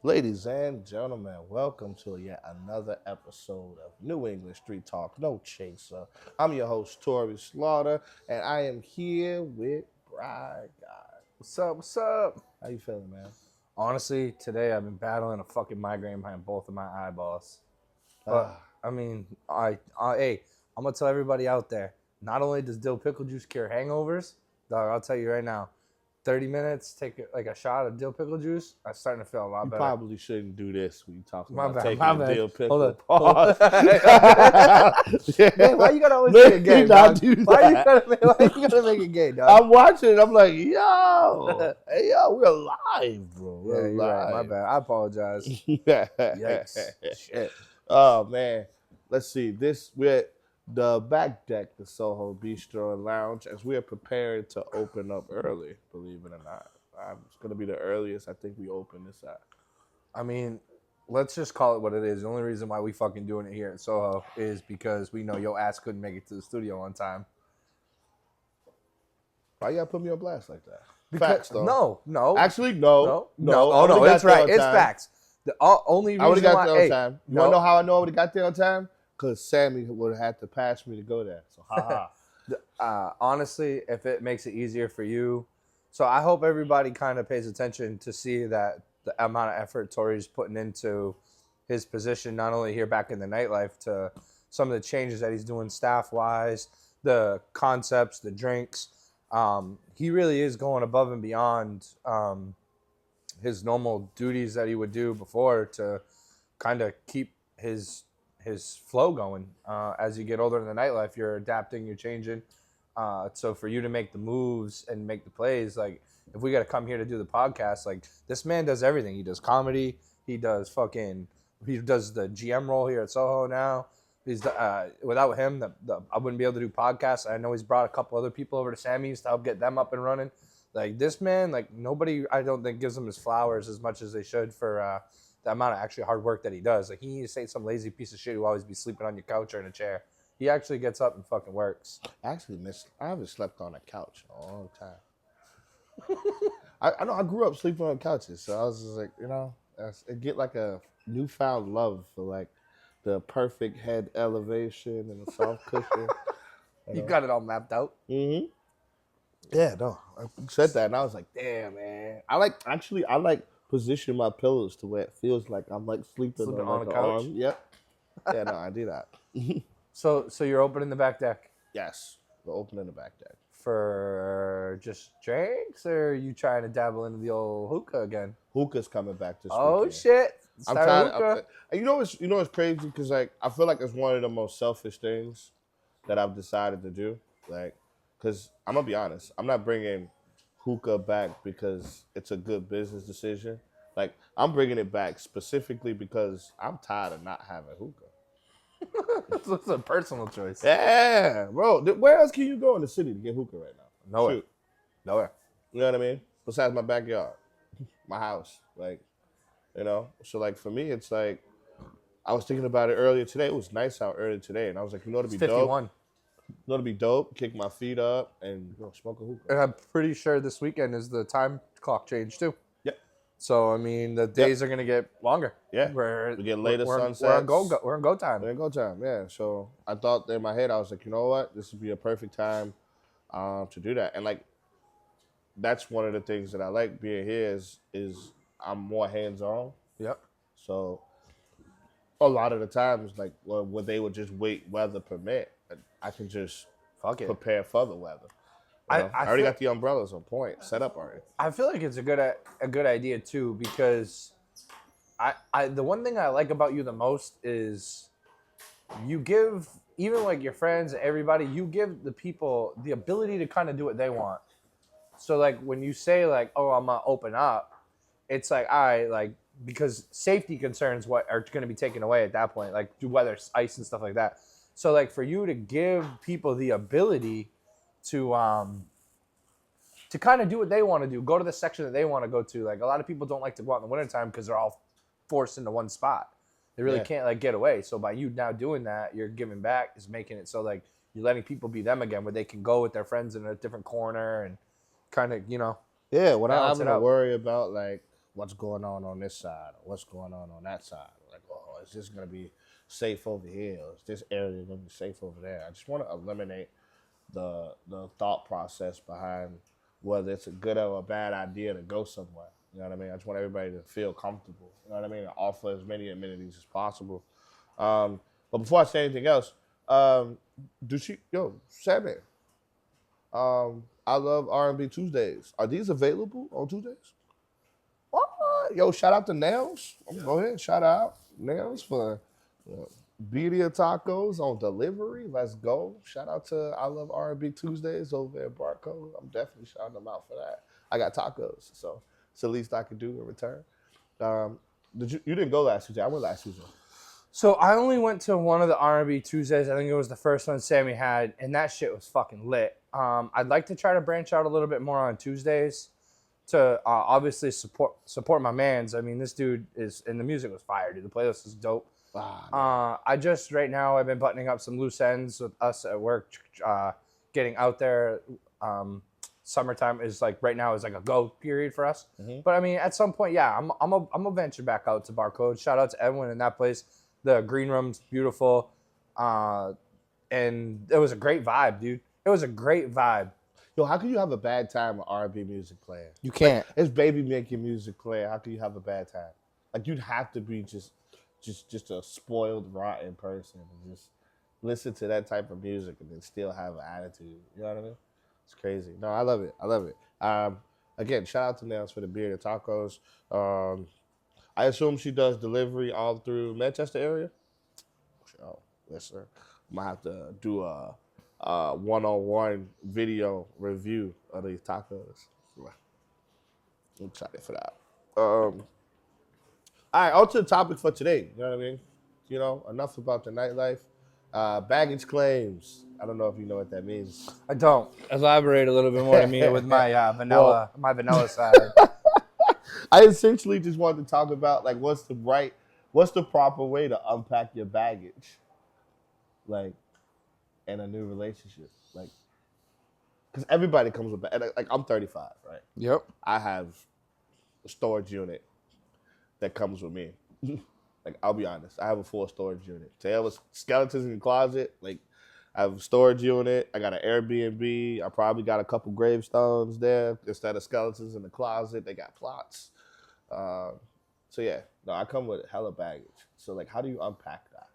Ladies and gentlemen, welcome to yet another episode of New England Street Talk, No Chaser. I'm your host, Tori Slaughter, and I am here with Bry Guy. What's up? What's up? How you feeling, man? Honestly, today I've been battling a fucking migraine behind both of my eyeballs. But Ah, I mean, hey, I'm gonna tell everybody out there. Not only does dill pickle juice cure hangovers, dog, I'll tell you right now. 30 minutes, take like a shot of dill pickle juice. I'm starting to feel a lot you better. probably shouldn't do this when you talk My about bad, taking my the bad. deal Hold pickle. on. Pause. Man, why you gotta always Let make it me gay, not dog? do Why you that. gotta make it gay, dog? I'm watching it. I'm like, yo, hey, yo, we're live, bro. Yeah, We're you're right. My live. bad. I apologize. Yikes. Shit. Oh man, let's see. We're at the back deck, the Soho Bistro and Lounge, as we are preparing to open up early. Believe it or not, it's gonna be the earliest I think we open this at. I mean, let's just call it what it is. The only reason why we fucking doing it here at Soho is because we know your ass couldn't make it to the studio on time. Why you gotta put me on blast like that? Because, Facts, though. no. Actually, no. Oh I no, would've got it's there right. on It's time. facts. The only I would have reason got why, there on hey, time. You no. wanna know how I know I would have got there on time? Cause Sammy would have had to pass me to go there. So haha. Honestly, if it makes it easier for you, so I hope everybody kind of pays attention to see that the amount of effort Tori's putting into his position, not only here back in the nightlife, to some of the changes that he's doing staff wise, the concepts, the drinks. He really is going above and beyond his normal duties that he would do before to kind of keep his flow going. As you get older in the nightlife, you're adapting, you're changing. So for you to make the moves and make the plays, like if we got to come here to do the podcast, like this man does everything. He does comedy. He does the GM role here at Soho now. Without him, I wouldn't be able to do podcasts. I know he's brought a couple other people over to Sammy's to help get them up and running. Like this man, like nobody, I don't think gives him his flowers as much as they should for the amount of actually hard work that he does. Like he needs to say some lazy piece of shit who always be sleeping on your couch or in a chair. He actually gets up and fucking works. I haven't slept on a couch in a long time. I know I grew up sleeping on couches, so I was just like, I get like a newfound love for like the perfect head elevation and the soft cushion. You got it all mapped out. Mm-hmm. Yeah, no, I said that, and I was like, damn, man. I like position my pillows to where it feels like I'm like sleeping Sleeping on on like a an couch? arm. Yep. Yeah, no, I do that. So you're opening the back deck Yes, we're opening the back deck. for just drinks, or are you trying to dabble into the old hookah again? Hookah's coming back this Oh weekend. shit! I'm Start tired. hookah. You know what's crazy? Because like I feel like it's one of the most selfish things that I've decided to do. Like, because I'm gonna be honest, I'm not bringing hookah back because it's a good business decision. Like, I'm bringing it back specifically because I'm tired of not having hookah. It's a personal choice. Yeah, bro. Where else can you go in the city to get hookah right now? Nowhere. Shoot. Nowhere. You know what I mean? Besides my backyard, my house. Like, So like for me, it's like I was thinking about it earlier today. It was nice out earlier today, and I was like, It's be dope. 51. It'd be dope. Kick my feet up and smoke a hookah. And I'm pretty sure this weekend is the time clock change too. Yep. So I mean, the days are gonna get longer. Yeah. We get later sunsets. We're on go time. We're in go time. Yeah. So I thought in my head, I was like, you know what? This would be a perfect time to do that. And like, that's one of the things that I like being here is I'm more hands on. Yep. So a lot of the times, like when they would just wait weather permit, I can just Fuck it. prepare for the weather. I I already feel- got the umbrellas on point, set up already. I feel like it's a good idea too, because I the one thing I like about you the most is you give, even like your friends, everybody, you give the people the ability to kind of do what they want. So like when you say like, oh, I'm gonna open up, it's like, all right, like, because safety concerns what are going to be taken away at that point, like whether it's ice and stuff like that. So like for you to give people the ability to kind of do what they want to do, go to the section that they want to go to. Like a lot of people don't like to go out in the wintertime because they're all forced into one spot. They really can't like get away. So by you now doing that, you're giving back, is making it so like you're letting people be them again, where they can go with their friends in a different corner and kind of, Yeah, without balance having it to out. worry about like what's going on this side, or what's going on that side. Like, oh, is this gonna be safe over here? Or is this area gonna be safe over there? I just want to eliminate the thought process behind whether it's a good or a bad idea to go somewhere. You know what I mean? I just want everybody to feel comfortable. You know what I mean? And offer as many amenities as possible. But before I say anything else, Sammy, I love R&B Tuesdays. Are these available on Tuesdays? What? Yo, shout out to Nails. Go ahead, shout out Nails for uh, Birria tacos on delivery. Let's go. Shout out to I love R&B Tuesdays over at Barcode. I'm definitely shouting them out for that. I got tacos, so it's the least I could do in return. Um, you didn't go last Tuesday? I went last Tuesday. So I only went to one of the R&B Tuesdays. I think it was the first one Sammy had, and that shit was fucking lit. I'd like to try to branch out a little bit more on Tuesdays to obviously support my mans. I mean, this dude is, and the music was fire, dude. The playlist is dope. I just right now I've been buttoning up some loose ends with us at work, getting out there. Summertime is like right now is like a go period for us. Mm-hmm. But I mean, at some point, yeah, I'm a venture back out to Barcode. Shout out to Edwin in that place. The green room's beautiful, and it was a great vibe, dude. It was a great vibe. Yo, how can you have a bad time with R&B music playing? You can't. Like, it's baby making music playing. How can you have a bad time? Like, you'd have to be just a spoiled, rotten person and just listen to that type of music and then still have an attitude. You know what I mean? It's crazy. No, I love it. I love it. Again, shout out to Nails for the beer and tacos. I assume she does delivery all through Manchester area. Oh, yes, sir. I'm gonna have to do a one-on-one video review of these tacos. I'm excited for that. All right, on to the topic for today. You know what I mean? You know, enough about the nightlife. Baggage claims. I don't know if you know what that means. I don't. Elaborate a little bit more to me with my vanilla side. I essentially just wanted to talk about like what's the proper way to unpack your baggage, like in a new relationship, like because everybody comes with like I'm 35, right? Yep. I have a storage unit that comes with me. Like I'll be honest, I have a full storage unit. To hell with skeletons in the closet, like I have a storage unit. I got an Airbnb. I probably got a couple gravestones there instead of skeletons in the closet. They got plots. So yeah, no, I come with hella baggage. So like, how do you unpack that?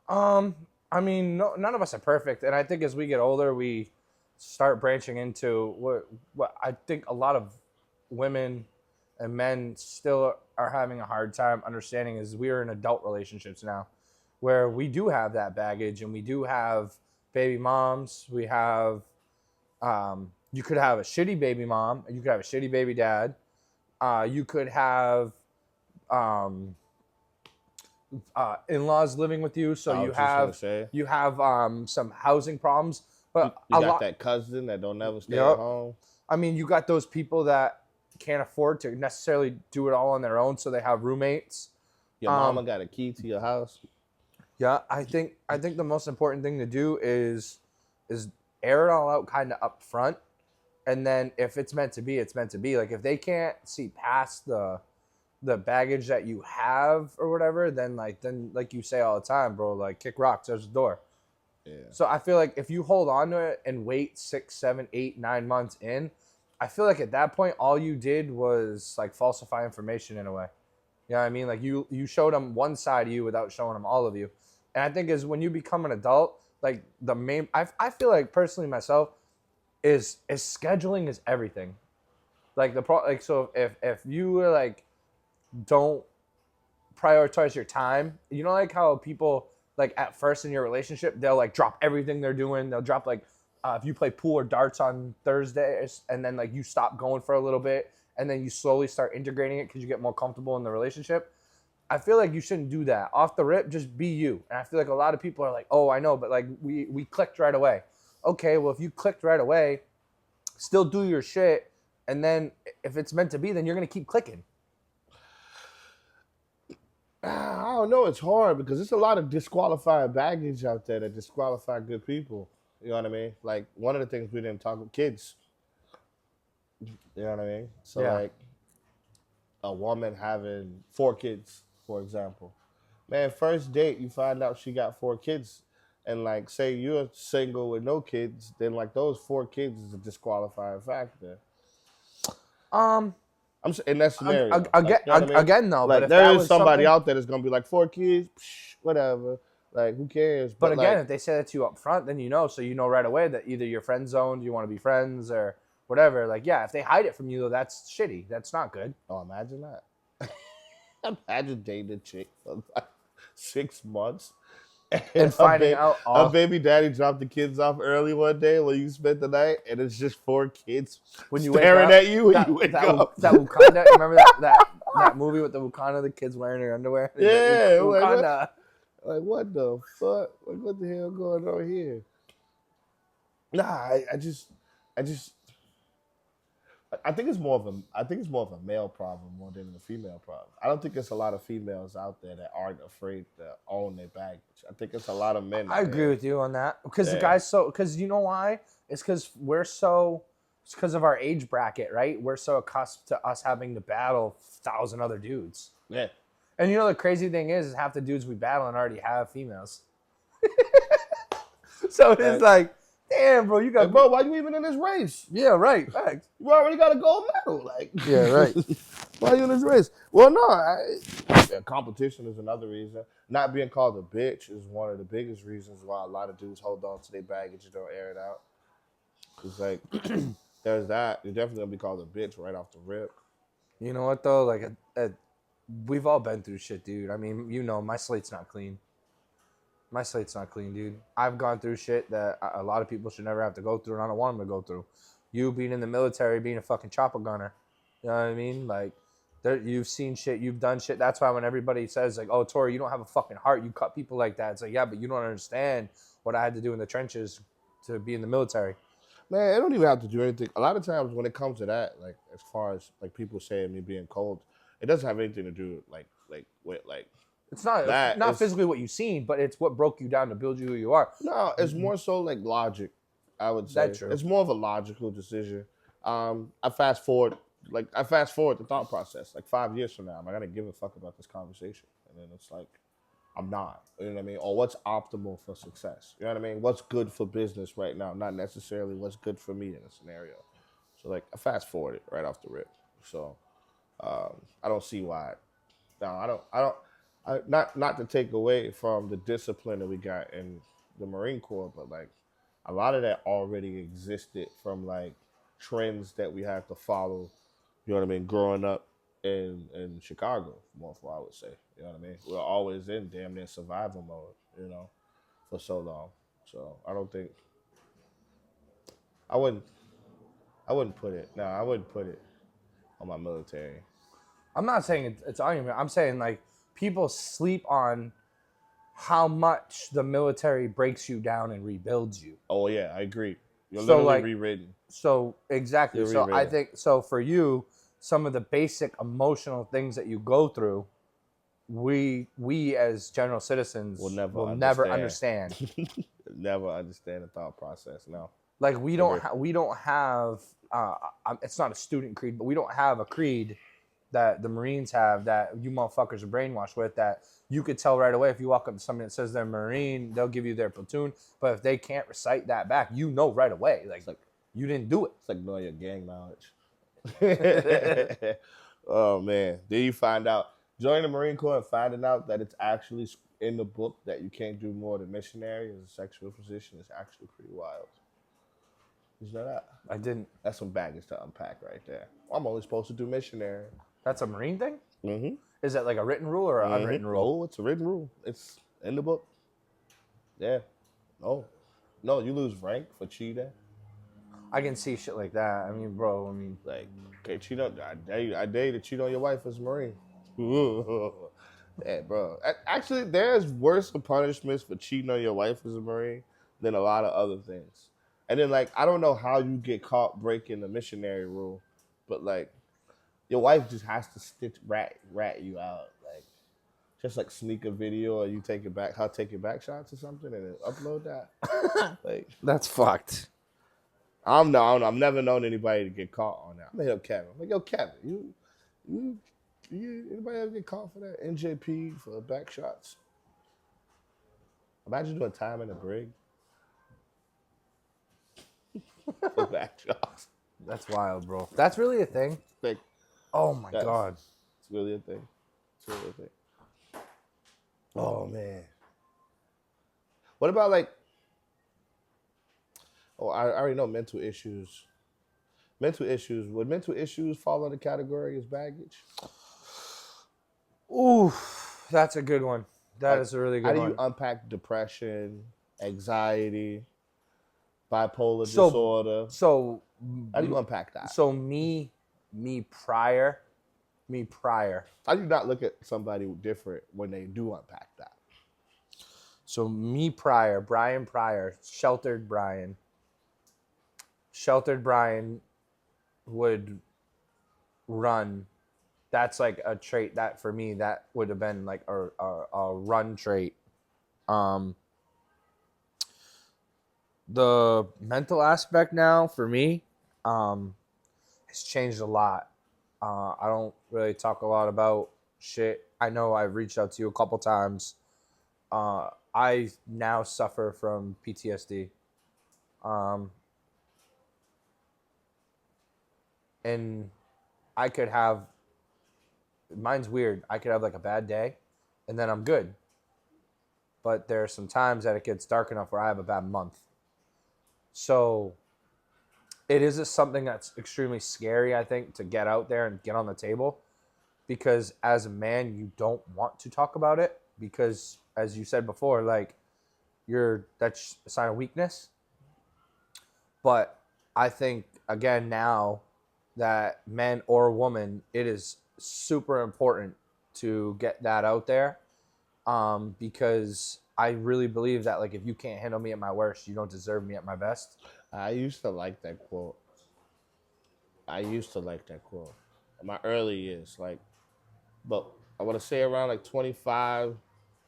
I mean, none of us are perfect, and I think as we get older, we start branching into what I think a lot of women and men still are having a hard time understanding is we are in adult relationships now, where we do have that baggage and we do have baby moms. We have, you could have a shitty baby mom, you could have a shitty baby dad. You could have in-laws living with you, so you have some housing problems. But you got that cousin that don't never stay at home. I mean, you got those people that can't afford to necessarily do it all on their own, so they have roommates. Your mama got a key to your house. Yeah, I think the most important thing to do is air it all out kind of up front. And then if it's meant to be, it's meant to be. Like if they can't see past the baggage that you have or whatever, then like you say all the time, bro, like kick rocks, there's the door. Yeah. So I feel like if you hold on to it and wait 6, 7, 8, 9 months in, I feel like at that point all you did was like falsify information in a way. You know what I mean? Like you showed them one side of you without showing them all of you. And I think is when you become an adult, like the main I feel like personally myself is scheduling is everything. Like so if you like don't prioritize your time, you know, like how people like at first in your relationship they'll like drop everything they're doing. They'll drop like if you play pool or darts on Thursdays and then like you stop going for a little bit and then you slowly start integrating it because you get more comfortable in the relationship. I feel like you shouldn't do that. Off the rip, just be you. And I feel like a lot of people are like, oh, I know, but like we clicked right away. Okay, well, if you clicked right away, still do your shit. And then if it's meant to be, then you're going to keep clicking. I don't know. It's hard because there's a lot of disqualified baggage out there that disqualify good people. You know what I mean? Like one of the things we didn't talk about, kids. You know what I mean? So Yeah. like, a woman having 4 kids, for example. Man, first date, you find out she got 4 kids. And like, say you're single with no kids, then like those 4 kids is a disqualifying factor. Um, In that scenario, like again, you know what I mean. again though, but Like if there that is was somebody something, out there that's gonna be like 4 kids, psh, whatever. Like who cares? but But again, like, if they say that to you up front, then you know, so you know right away that either you're friend zoned, you want to be friends, or whatever. Like, yeah, if they hide it from you, though, that's shitty. That's not good. oh, imagine that. Imagine dating a chick for like 6 months, and And finding out a all baby daddy dropped the kids off early one day when you spent the night, and it's just 4 kids when you wake staring up, at you when that you wake that up. that Wakanda. Remember that movie with the Wakanda, the kids wearing their underwear. Yeah, like what? Wakanda. Like what the fuck? Like what the hell going on here? Nah, I just, I think it's more of a, I think it's more of a male problem more than a female problem. I don't think it's a lot of females out there that aren't afraid to own their baggage. I think it's a lot of men. I out agree here. with you on that because the Yeah. guys because you know why? It's because it's because of our age bracket, right? We're so accustomed to us having to battle 1,000 other dudes. Yeah. And you know the crazy thing is half the dudes we battle and already have females. So it's like, damn, bro, you got Like, bro, why you even in this race? yeah, right, facts. You already got a gold medal. Like, Yeah, right. why you in this race? Well, no, yeah, competition is another reason. Not being called a bitch is one of the biggest reasons why a lot of dudes hold on to their baggage and don't air it out. It's like, there's that. You're definitely gonna be called a bitch right off the rip. You know what though? Like, we've all been through shit, dude. I mean, you know, my slate's not clean. My slate's not clean, dude. I've gone through shit that a lot of people should never have to go through, and I don't want them to go through. You being in the military, being a fucking chopper gunner. You know what I mean? Like, you've seen shit, you've done shit. That's why when everybody says, like, oh, Tori, you don't have a fucking heart, you cut people like that. It's like, yeah, but you don't understand what I had to do in the trenches to be in the military. Man, it don't even have to do anything. A lot of times when it comes to that, like as far as like people saying me being cold, it doesn't have anything to do with It's not that. not It's, physically what you've seen, but it's what broke you down to build you who you are. no, it's more so like logic. I would say That's true. it's more of a logical decision. I fast forward the thought process. Like 5 years from now, am I gonna give a fuck about this conversation? And then it's like, I'm not. You know what I mean? Or what's optimal for success? You know what I mean? What's good for business right now? Not necessarily what's good for me in a scenario. So like, I fast forward it right off the rip. So I don't see why. No, I don't. Not to take away from the discipline that we got in the Marine Corps, but like a lot of that already existed from like trends that we have to follow. You know what I mean? Growing up in Chicago, more for I would say. You know what I mean? We're always in damn near survival mode. You know, for so long. So I don't think I wouldn't I wouldn't put it. No, I wouldn't put it on my military. I'm not saying it's argument. I'm saying like people sleep on how much the military breaks you down and rebuilds you. Oh yeah, I agree. You're So, literally like- rewritten. So exactly. You're So I rewritten. think so for you, some of the basic emotional things that you go through, we as general citizens Will never understand. Never understand the thought process. No. Like we don't Agree. we don't have it's not a student creed, but we don't have a creed that the Marines have that you motherfuckers are brainwashed with, that you could tell right away if you walk up to somebody that says they're Marine, they'll give you their platoon, but if they can't recite that back, you know right away, like you didn't do it. It's like knowing your gang knowledge. Oh man. Then you find out joining the Marine Corps and finding out that it's actually in the book that you can't do more than missionary as a sexual position is actually pretty wild. Did you know that? I didn't. That's some baggage to unpack right there. I'm only supposed to do missionary. That's a Marine thing? Mm-hmm. Is that like a written rule or an unwritten rule? Oh, it's a written rule. It's in the book. Yeah. No. No, you lose rank for cheating. I can see shit like that. I mean, bro, Like, okay, cheat on. I dare you to cheat on your wife as a Marine. Yeah, bro. Actually, there's worse punishments for cheating on your wife as a Marine than a lot of other things. And then, like, I don't know how you get caught breaking the missionary rule, but like, your wife just has to rat you out, like, just like sneak a video or you take it back, shots or something, and then upload that. Like, that's fucked. I've never known anybody to get caught on that. I'm gonna hit up Kevin. I'm like, yo, Kevin, you Anybody ever get caught for that? NJP for back shots. Imagine doing time in a brig for back shots. That's wild, bro. That's really a thing. Like, Oh my yes, god. it's really a thing. It's really a thing. Oh man. What about like? Oh, I already know mental issues. Mental issues. Would mental issues fall under category as baggage? Ooh, that's a good one. That Like, is a really how good do you one. unpack depression, anxiety, bipolar So, disorder? so, How do you unpack that? so me prior. How do you not look at somebody different when they do unpack that? So me prior, Brian Pryor, sheltered Brian. Sheltered Brian would run. That's like a trait that for me that would have been like a run trait. Um, the mental aspect now for me has changed a lot. I don't really talk a lot about shit. I know I've reached out to you a couple times. I now suffer from PTSD. And I could have, mine's weird. I could have like a bad day and then I'm good. But there are some times that it gets dark enough where I have a bad month. So it is something that's extremely scary, I think, to get out there and get on the table. Because as a man, you don't want to talk about it. Because as you said before, like that's a sign of weakness. But I think, again, now that men or woman, it is super important to get that out there. Because I really believe that, like, if you can't handle me at my worst, you don't deserve me at my best. I used to like that quote. In my early years, like, but I want to say around like 25,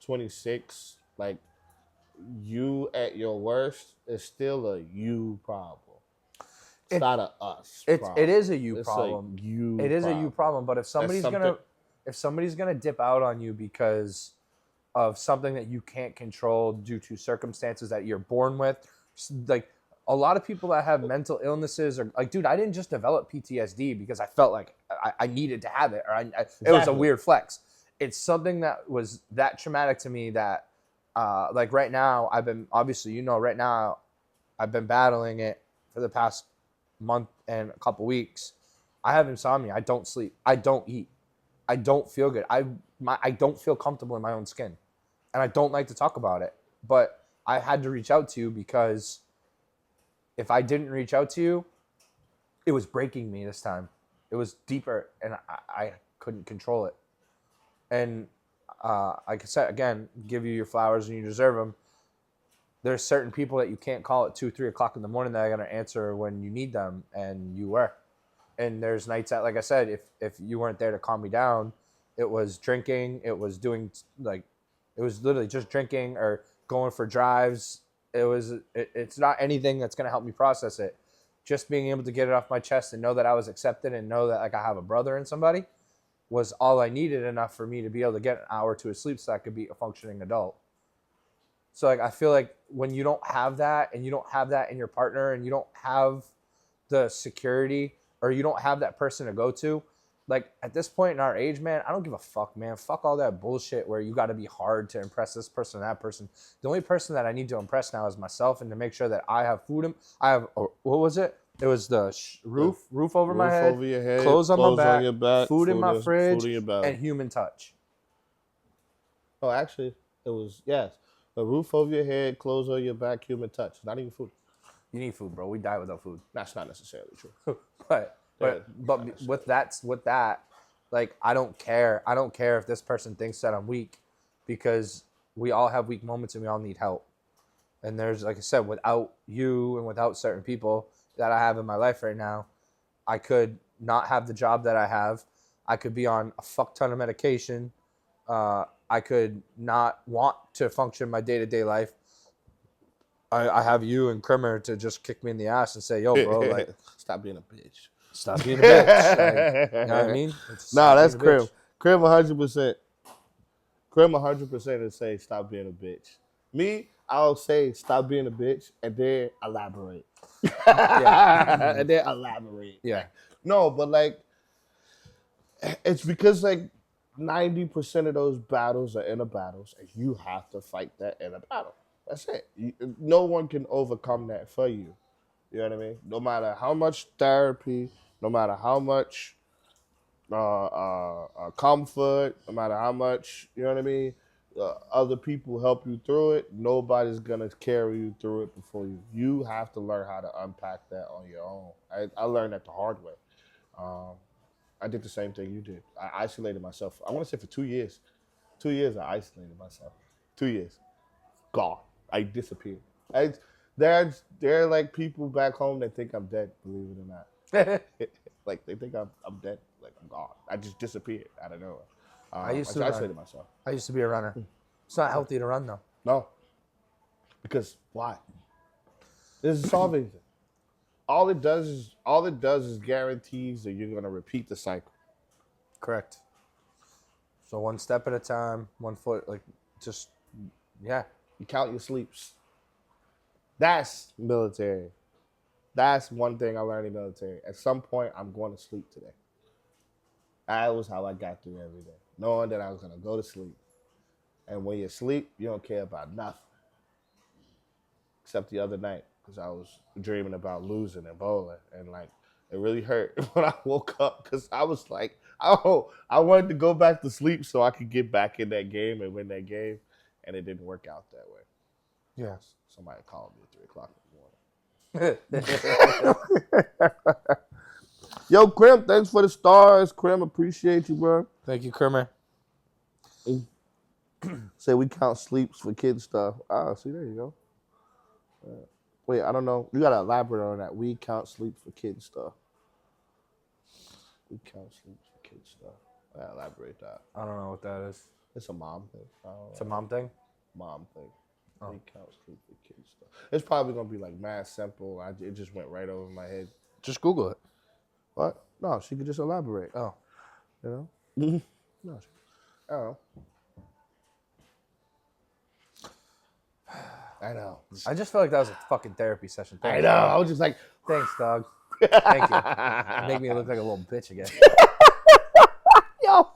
26, like, you at your worst is still a you problem. It's not a us problem. It is a you It's problem. A you It is problem. a you problem. But if somebody's gonna dip out on you because of something that you can't control due to circumstances that you're born with, like a lot of people that have mental illnesses are like, dude, I didn't just develop PTSD because I felt like I needed to have it, or it was a weird flex. It's something that was that traumatic to me that, like right now, I've been, obviously, right now, I've been battling it for the past month and a couple weeks. I have insomnia. I don't sleep. I don't eat. I don't feel good. I don't feel comfortable in my own skin, and I don't like to talk about it. But I had to reach out to you because if I didn't reach out to you, it was breaking me this time. It was deeper, and I couldn't control it. And like I said, again, give you your flowers and you deserve them. There's certain people that you can't call at 2, 3 o'clock in the morning that are going to answer when you need them, and you were. And there's nights that, like I said, if you weren't there to calm me down, it was drinking, it was doing, like, it was literally just drinking or going for drives. It's not anything that's going to help me process it. Just being able to get it off my chest and know that I was accepted and know that, like, I have a brother and somebody was all I needed, enough for me to be able to get an hour or two of sleep so I could be a functioning adult. So, like, I feel like when you don't have that, and you don't have that in your partner, and you don't have the security, or you don't have that person to go to, like, at this point in our age, man, I don't give a fuck, man. Fuck all that bullshit where you got to be hard to impress this person or that person. The only person that I need to impress now is myself, and to make sure that I have food. I have, what was it? It was the roof over my head, over your head, clothes on my back, your back, food in my fridge, food in your belly. and human touch. Oh, actually, it was, yes. A roof over your head, clothes on your back, human touch. Not even food. You need food, bro. We die without food. That's not necessarily true. But with that, like, I don't care. I don't care if this person thinks that I'm weak, because we all have weak moments and we all need help. And there's, like I said, without you and without certain people that I have in my life right now, I could not have the job that I have. I could be on a fuck ton of medication. I could not want to function my day-to-day life. I have you and Krimmer to just kick me in the ass and say, yo, bro, like, stop being a bitch. Stop being a bitch. Like, you know what I mean? No, that's Krim. Crim 100%. Crim 100% and say stop being a bitch. Me, I'll say stop being a bitch and then elaborate. Yeah. And then elaborate. Yeah. Like, no, but like it's because like 90% of those battles are inner battles, and you have to fight that inner battle. That's it. No one can overcome that for you. You know what I mean? No matter how much therapy, no matter how much comfort, no matter how much, you know what I mean, other people help you through it, nobody's going to carry you through it before you. You have to learn how to unpack that on your own. I learned that the hard way. Um, I did the same thing you did. I isolated myself. I want to say for 2 years. 2 years I isolated myself. 2 years. Gone. I disappeared. I, there are like people back home that think I'm dead, believe it or not. Like they think I'm dead. Like I'm gone. I just disappeared out of nowhere. I used to I run. isolated myself. I used to be a runner. It's not healthy to run though. No. Because why? It doesn't solve anything. All it does is guarantees that you're gonna repeat the cycle. Correct. So one step at a time, one foot, like just yeah. You count your sleeps. That's military. That's one thing I learned in military. At some point, I'm going to sleep today. That was how I got through every day, knowing that I was gonna go to sleep. And when you sleep, you don't care about nothing. Except the other night, because I was dreaming about losing in bowling, and like it really hurt when I woke up because I was like, oh, I wanted to go back to sleep so I could get back in that game and win that game, and it didn't work out that way. Yeah. Somebody called me at 3:00 in the morning. Yo, Krim, thanks for the stars. Krim, appreciate you, bro. Thank you, Kermer. Say we count sleeps for kid stuff. Ah, see, there you go. Wait, I don't know. You gotta elaborate on that. We count sleeps for kid stuff. We count sleeps for kid stuff. I gotta elaborate that. I don't know what that is. It's a mom thing. It's a mom thing. Mom thing. Oh. We count sleep for kid stuff. It's probably gonna be like mad simple. It just went right over my head. Just Google it. What? No, she could just elaborate. Oh. You know? No, I don't know. I know. I just feel like that was a fucking therapy session. I Thanks, know. dog. I was just like, Thanks, dog. Thank you. You make me look like a little bitch again. yo,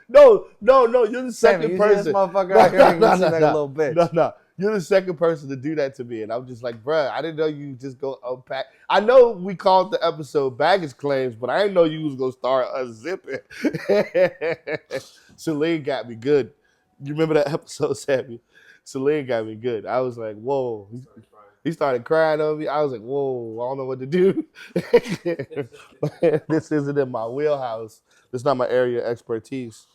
no. You're the Sammy, second you see person. this motherfucker out here making me seem like a little bitch. No. You're the second person to do that to me, and I'm just like, bruh, I didn't know you just go unpack. I know we called the episode baggage claims, but I didn't know you was gonna start unzipping. Celine got me good. You remember that episode, Sammy? Celine got me good. I was like, whoa. He started crying on me. I was like, whoa, I don't know what to do. This isn't in my wheelhouse. This is not my area of expertise.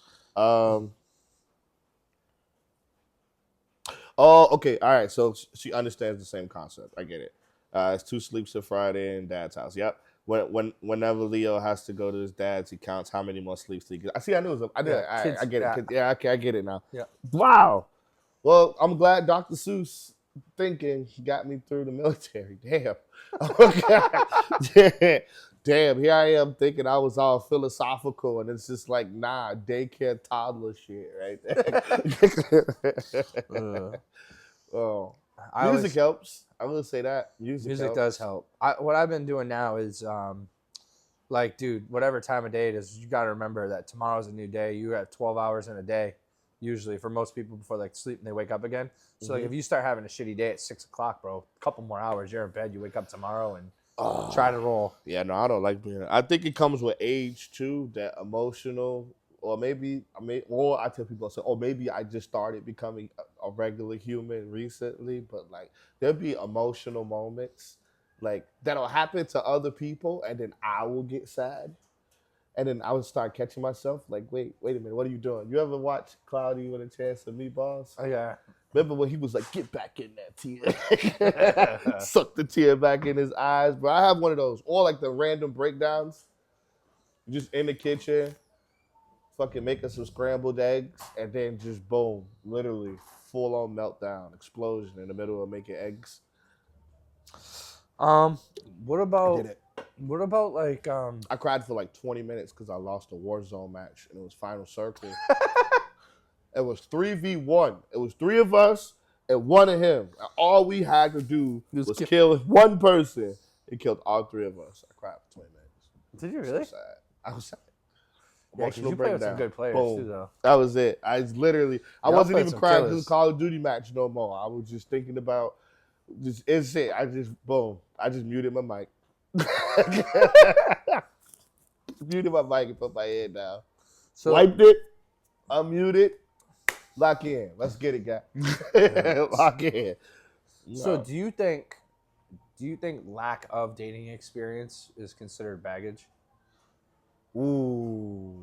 Oh, okay. All right. So she understands the same concept. I get it. It's 2 sleeps a Friday in dad's house. Yep. Whenever Leo has to go to his dad's, he counts how many more sleeps he gets. I see. I knew it was. I did. Yeah, kids, I get it. yeah. Okay. I get it now. Yeah. Wow. Well, I'm glad Dr. Seuss thinking got me through the military. Damn. Damn. Here I am thinking I was all philosophical, and it's just like, nah, daycare toddler shit right there. Oh, music helps. I will say that music helps. Does help. What I've been doing now is, like, dude, whatever time of day it is, you got to remember that tomorrow's a new day. You have 12 hours in a day, usually for most people before they sleep and they wake up again. So like, if you start having a shitty day at 6 o'clock, bro, a couple more hours, you're in bed. You wake up tomorrow and try to roll. Yeah, no, I don't like being. I think it comes with age too. That emotional, or maybe or I tell people, oh, maybe I just started becoming a regular human recently. But like, there'll be emotional moments like that'll happen to other people, and then I will get sad. And then I would start catching myself like, wait a minute, what are you doing? You ever watch Cloudy with a Chance of Meatballs? Oh, yeah. Remember when he was like, get back in that tear. Suck the tear back in his eyes. Bro, I have one of those. Or like the random breakdowns. Just in the kitchen, fucking making some scrambled eggs, and then just boom, literally full-on meltdown, explosion in the middle of making eggs. What about... I did it. What about like I cried for like 20 minutes because I lost a Warzone match and it was final circle. It was 3v1. It was three of us and one of him. And all we had to do was kill one person. It killed all three of us. I cried for 20 minutes. Did you really? So sad. I was sad. Yeah, because you play with some good players Boom. too, though. That was it. I Y'all wasn't played even some crying because killers. of Call of Duty match no more. I was just thinking about, it's it. I just muted my mic. Muted my mic and put my head down. So Wiped it, unmuted, lock in. Let's get it, guys. Lock in. No. So do you think lack of dating experience is considered baggage? Ooh.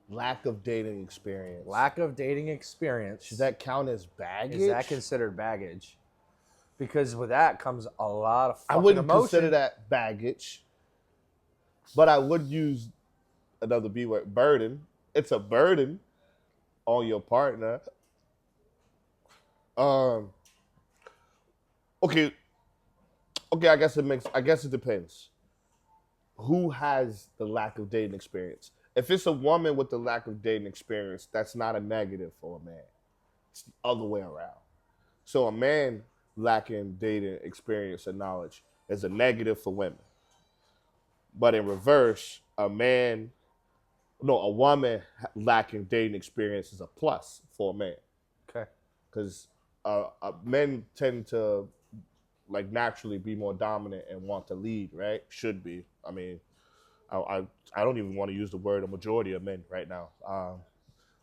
Lack of dating experience. Lack of dating experience. Does that count as baggage? Is that considered baggage? Because with that comes a lot of fucking I wouldn't emotion. consider that baggage, but I would use another B word, burden. It's a burden on your partner. Okay, I guess it depends. Who has the lack of dating experience? If it's a woman with the lack of dating experience, that's not a negative for a man. It's the other way around. So a man lacking dating experience and knowledge is a negative for women. But in reverse, a woman lacking dating experience is a plus for a man. Okay. Because men tend to like naturally be more dominant and want to lead, right? Should be. I mean, I don't even want to use the word a majority of men right now.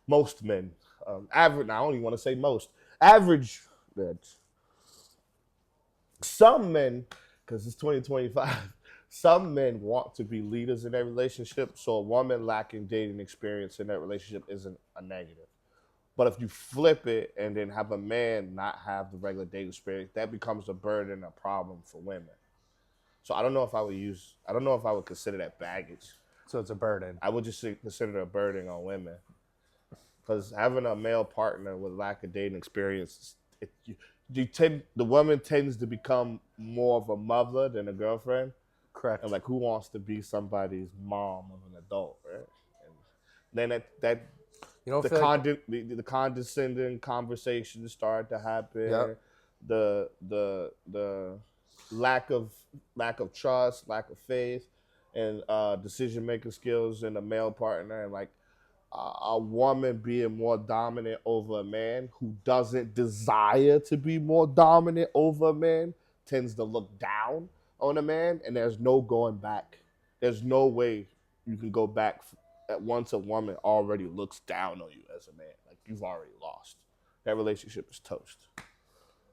Most men, average. I don't even want to say most. Average. Some men, because it's 2025. Some men want to be leaders in their relationship, so a woman lacking dating experience in that relationship isn't a negative. But if you flip it and then have a man not have the regular dating experience, that becomes a burden and a problem for women. So I don't know if I would consider that baggage. So it's a burden. I would just consider it a burden on women. Because having a male partner with lack of dating experience, the woman tends to become more of a mother than a girlfriend. Correct. And like, who wants to be somebody's mom of an adult, right? And then that you don't the condescending conversations start to happen. Yep. The lack of trust, lack of faith, and decision making skills in a male partner, and like a woman being more dominant over a man who doesn't desire to be more dominant over a man tends to look down on a man, and there's no going back. There's no way you can go back at once a woman already looks down on you as a man. Like, you've already lost. That relationship is toast.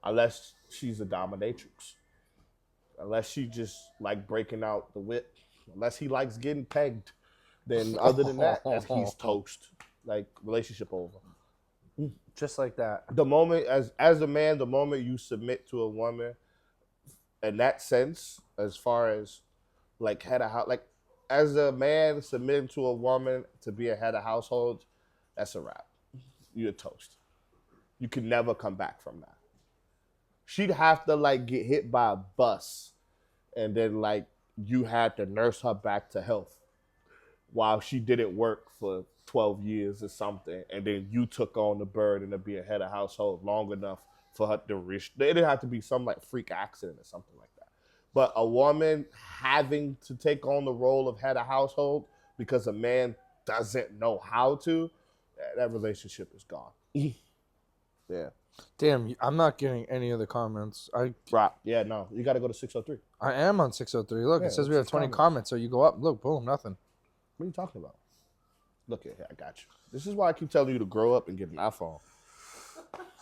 Unless she's a dominatrix. Unless she just like breaking out the whip. Unless he likes getting pegged. Then other than that, he's toast. Like, relationship over. Just like that. The moment, as a man, the moment you submit to a woman, in that sense, as far as like head of house, like as a man submitting to a woman to be a head of household, that's a wrap. You're toast. You can never come back from that. She'd have to like get hit by a bus, and then like you had to nurse her back to health while she didn't work for 12 years or something, and then you took on the burden to be a head of household long enough for her to reach. It didn't have to be some like freak accident or something like that. But a woman having to take on the role of head of household because a man doesn't know how to, that relationship is gone. Yeah. Damn, I'm not getting any of the comments. Yeah, no. You got to go to 603. I am on 603. Look, Yeah, it says we have 20 comments, so you go up. Look, boom, nothing. What are you talking about? Look here, I got you. This is why I keep telling you to grow up and get an iPhone.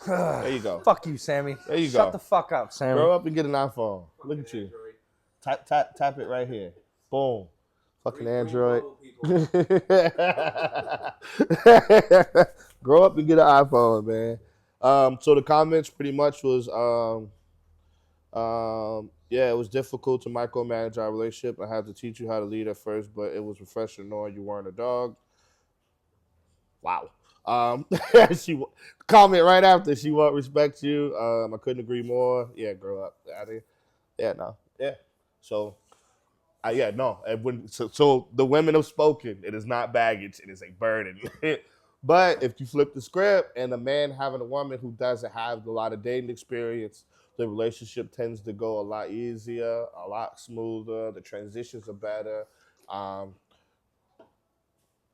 There you go. Fuck you, Sammy. There you Shut go. the fuck up, Sammy. Grow up and get an iPhone. Look at you. Tap it right here. Boom. Fucking Android. Grow up and get an iPhone, man. So the comments pretty much was, yeah, it was difficult to micromanage our relationship. I had to teach you how to lead at first, but it was refreshing knowing you weren't a dog. Wow. She comment right after, she won't respect you. I couldn't agree more. Yeah, grow up. Yeah, no. Yeah. So Yeah, no. So the women have spoken. It is not baggage. It is a burden. But if you flip the script and a man having a woman who doesn't have a lot of dating experience, the relationship tends to go a lot easier, a lot smoother. The transitions are better. Um,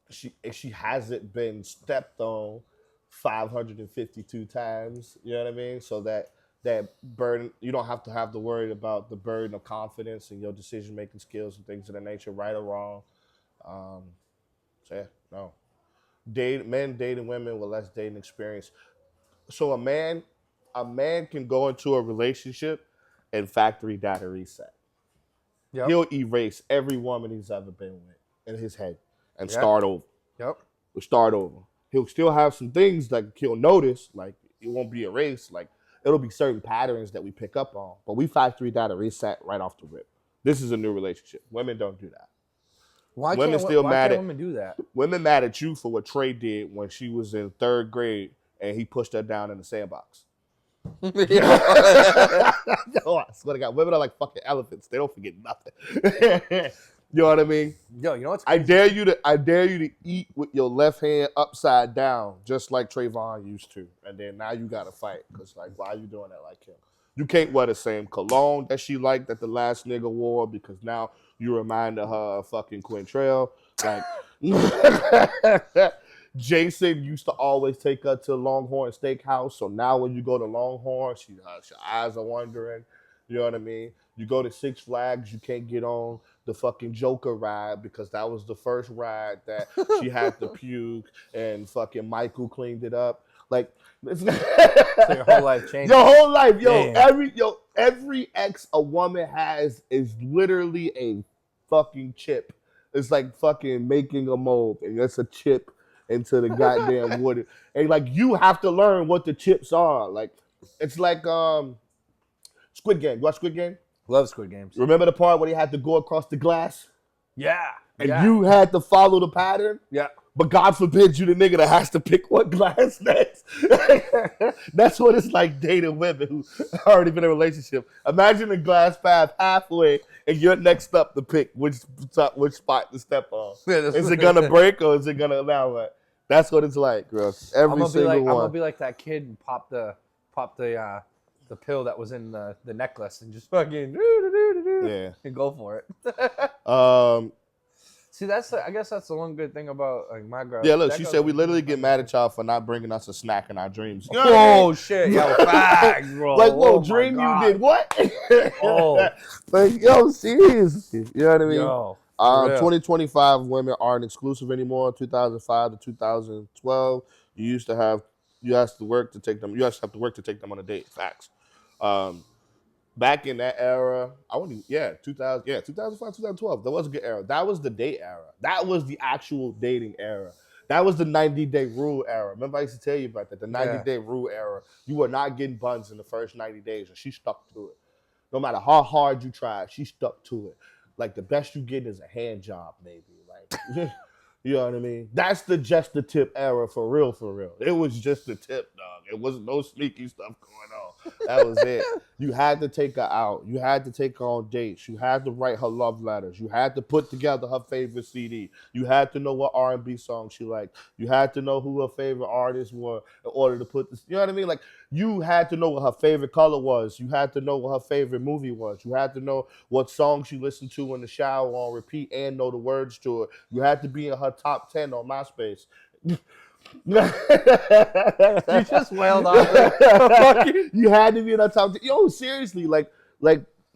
she hasn't been stepped on 552 times. You know what I mean? So that burden, you don't have to have to worry about the burden of confidence and your decision making skills and things of that nature, right or wrong. Um, so yeah, no. Men dating women with less dating experience. So a man can go into a relationship and factory data reset. Yep. He'll erase every woman he's ever been with in his head and Yep. start over. Yep. We'll start over. He'll still have some things that he'll notice, like it won't be erased. Like it'll be certain patterns that we pick up on, but we factory data reset right off the rip. This is a new relationship. Women don't do that. Women still Why mad can't at women do that? women mad at you for what Trey did when she was in third grade and he pushed her down in the sandbox. Yo, I swear to God, women are like fucking elephants. They don't forget nothing. You know what I mean? Yo, you know what's I crazy? dare you to eat with your left hand upside down, just like Trayvon used to. And then now you gotta fight. Cause like, why are you doing that like him? You can't wear the same cologne that she liked that the last nigga wore because now you reminded her of fucking Quintrell. Like Jason used to always take her to Longhorn Steakhouse. So now when you go to Longhorn, her eyes are wandering. You know what I mean? You go to Six Flags, you can't get on the fucking Joker ride because that was the first ride that she had to puke and fucking Michael cleaned it up. Like it's So your whole life changed. your whole life, Damn. every ex a woman has is literally a fucking chip. It's like fucking making a mold, and it's a chip into the goddamn wood. And like you have to learn what the chips are. Like it's like Squid Game. You watch Squid Game? Love Squid Games. Remember the part where he had to go across the glass? Yeah. And Yeah. you had to follow the pattern? Yeah. But God forbid you the nigga that has to pick what glass next. That's what it's like dating women who already been in a relationship. Imagine the glass path halfway and you're next up to pick which spot to step on. Is it gonna break or is it gonna allow it? That's what it's like, bro. Every single I'm one. gonna be like that kid and pop the pill that was in the necklace and just fucking Yeah. and go for it. Um, See, I guess that's the one good thing about like my girl. yeah, look, That she girl's said we like, literally get mad at y'all for not bringing us a snack in our dreams. You know what I mean? oh shit, yo, facts, bro. Like, whoa, Oh, my dream you God. did what? Oh. Like, yo, seriously. You know what I mean? Yo, for real. 2025 women aren't exclusive anymore. 2005 to 2012, you have to work to take them. You have to work to take them on a date. Facts. Um, Back in that era, 2000, 2005, 2012. That was a good era. That was the date era. That was the actual dating era. That was the 90-day rule era. Remember, I used to tell you about that. The 90-day rule era. You were not getting buns in the first 90 days, and she stuck to it. No matter how hard you tried, she stuck to it. Like the best you get is a hand job, maybe. Like, you know what I mean? That's just the tip era for real, for real. It was just the tip, dog. It wasn't no sneaky stuff going on. That was it. You had to take her out. You had to take her on dates. You had to write her love letters. You had to put together her favorite CD. You had to know what R&B song she liked. You had to know who her favorite artists were in order to put this. You know what I mean? Like you had to know what her favorite color was. You had to know what her favorite movie was. You had to know what song she listened to in the shower on repeat and know the words to it. You had to be in her top 10 on MySpace. You just wailed off. You had to be in that top 10. Yo, seriously, like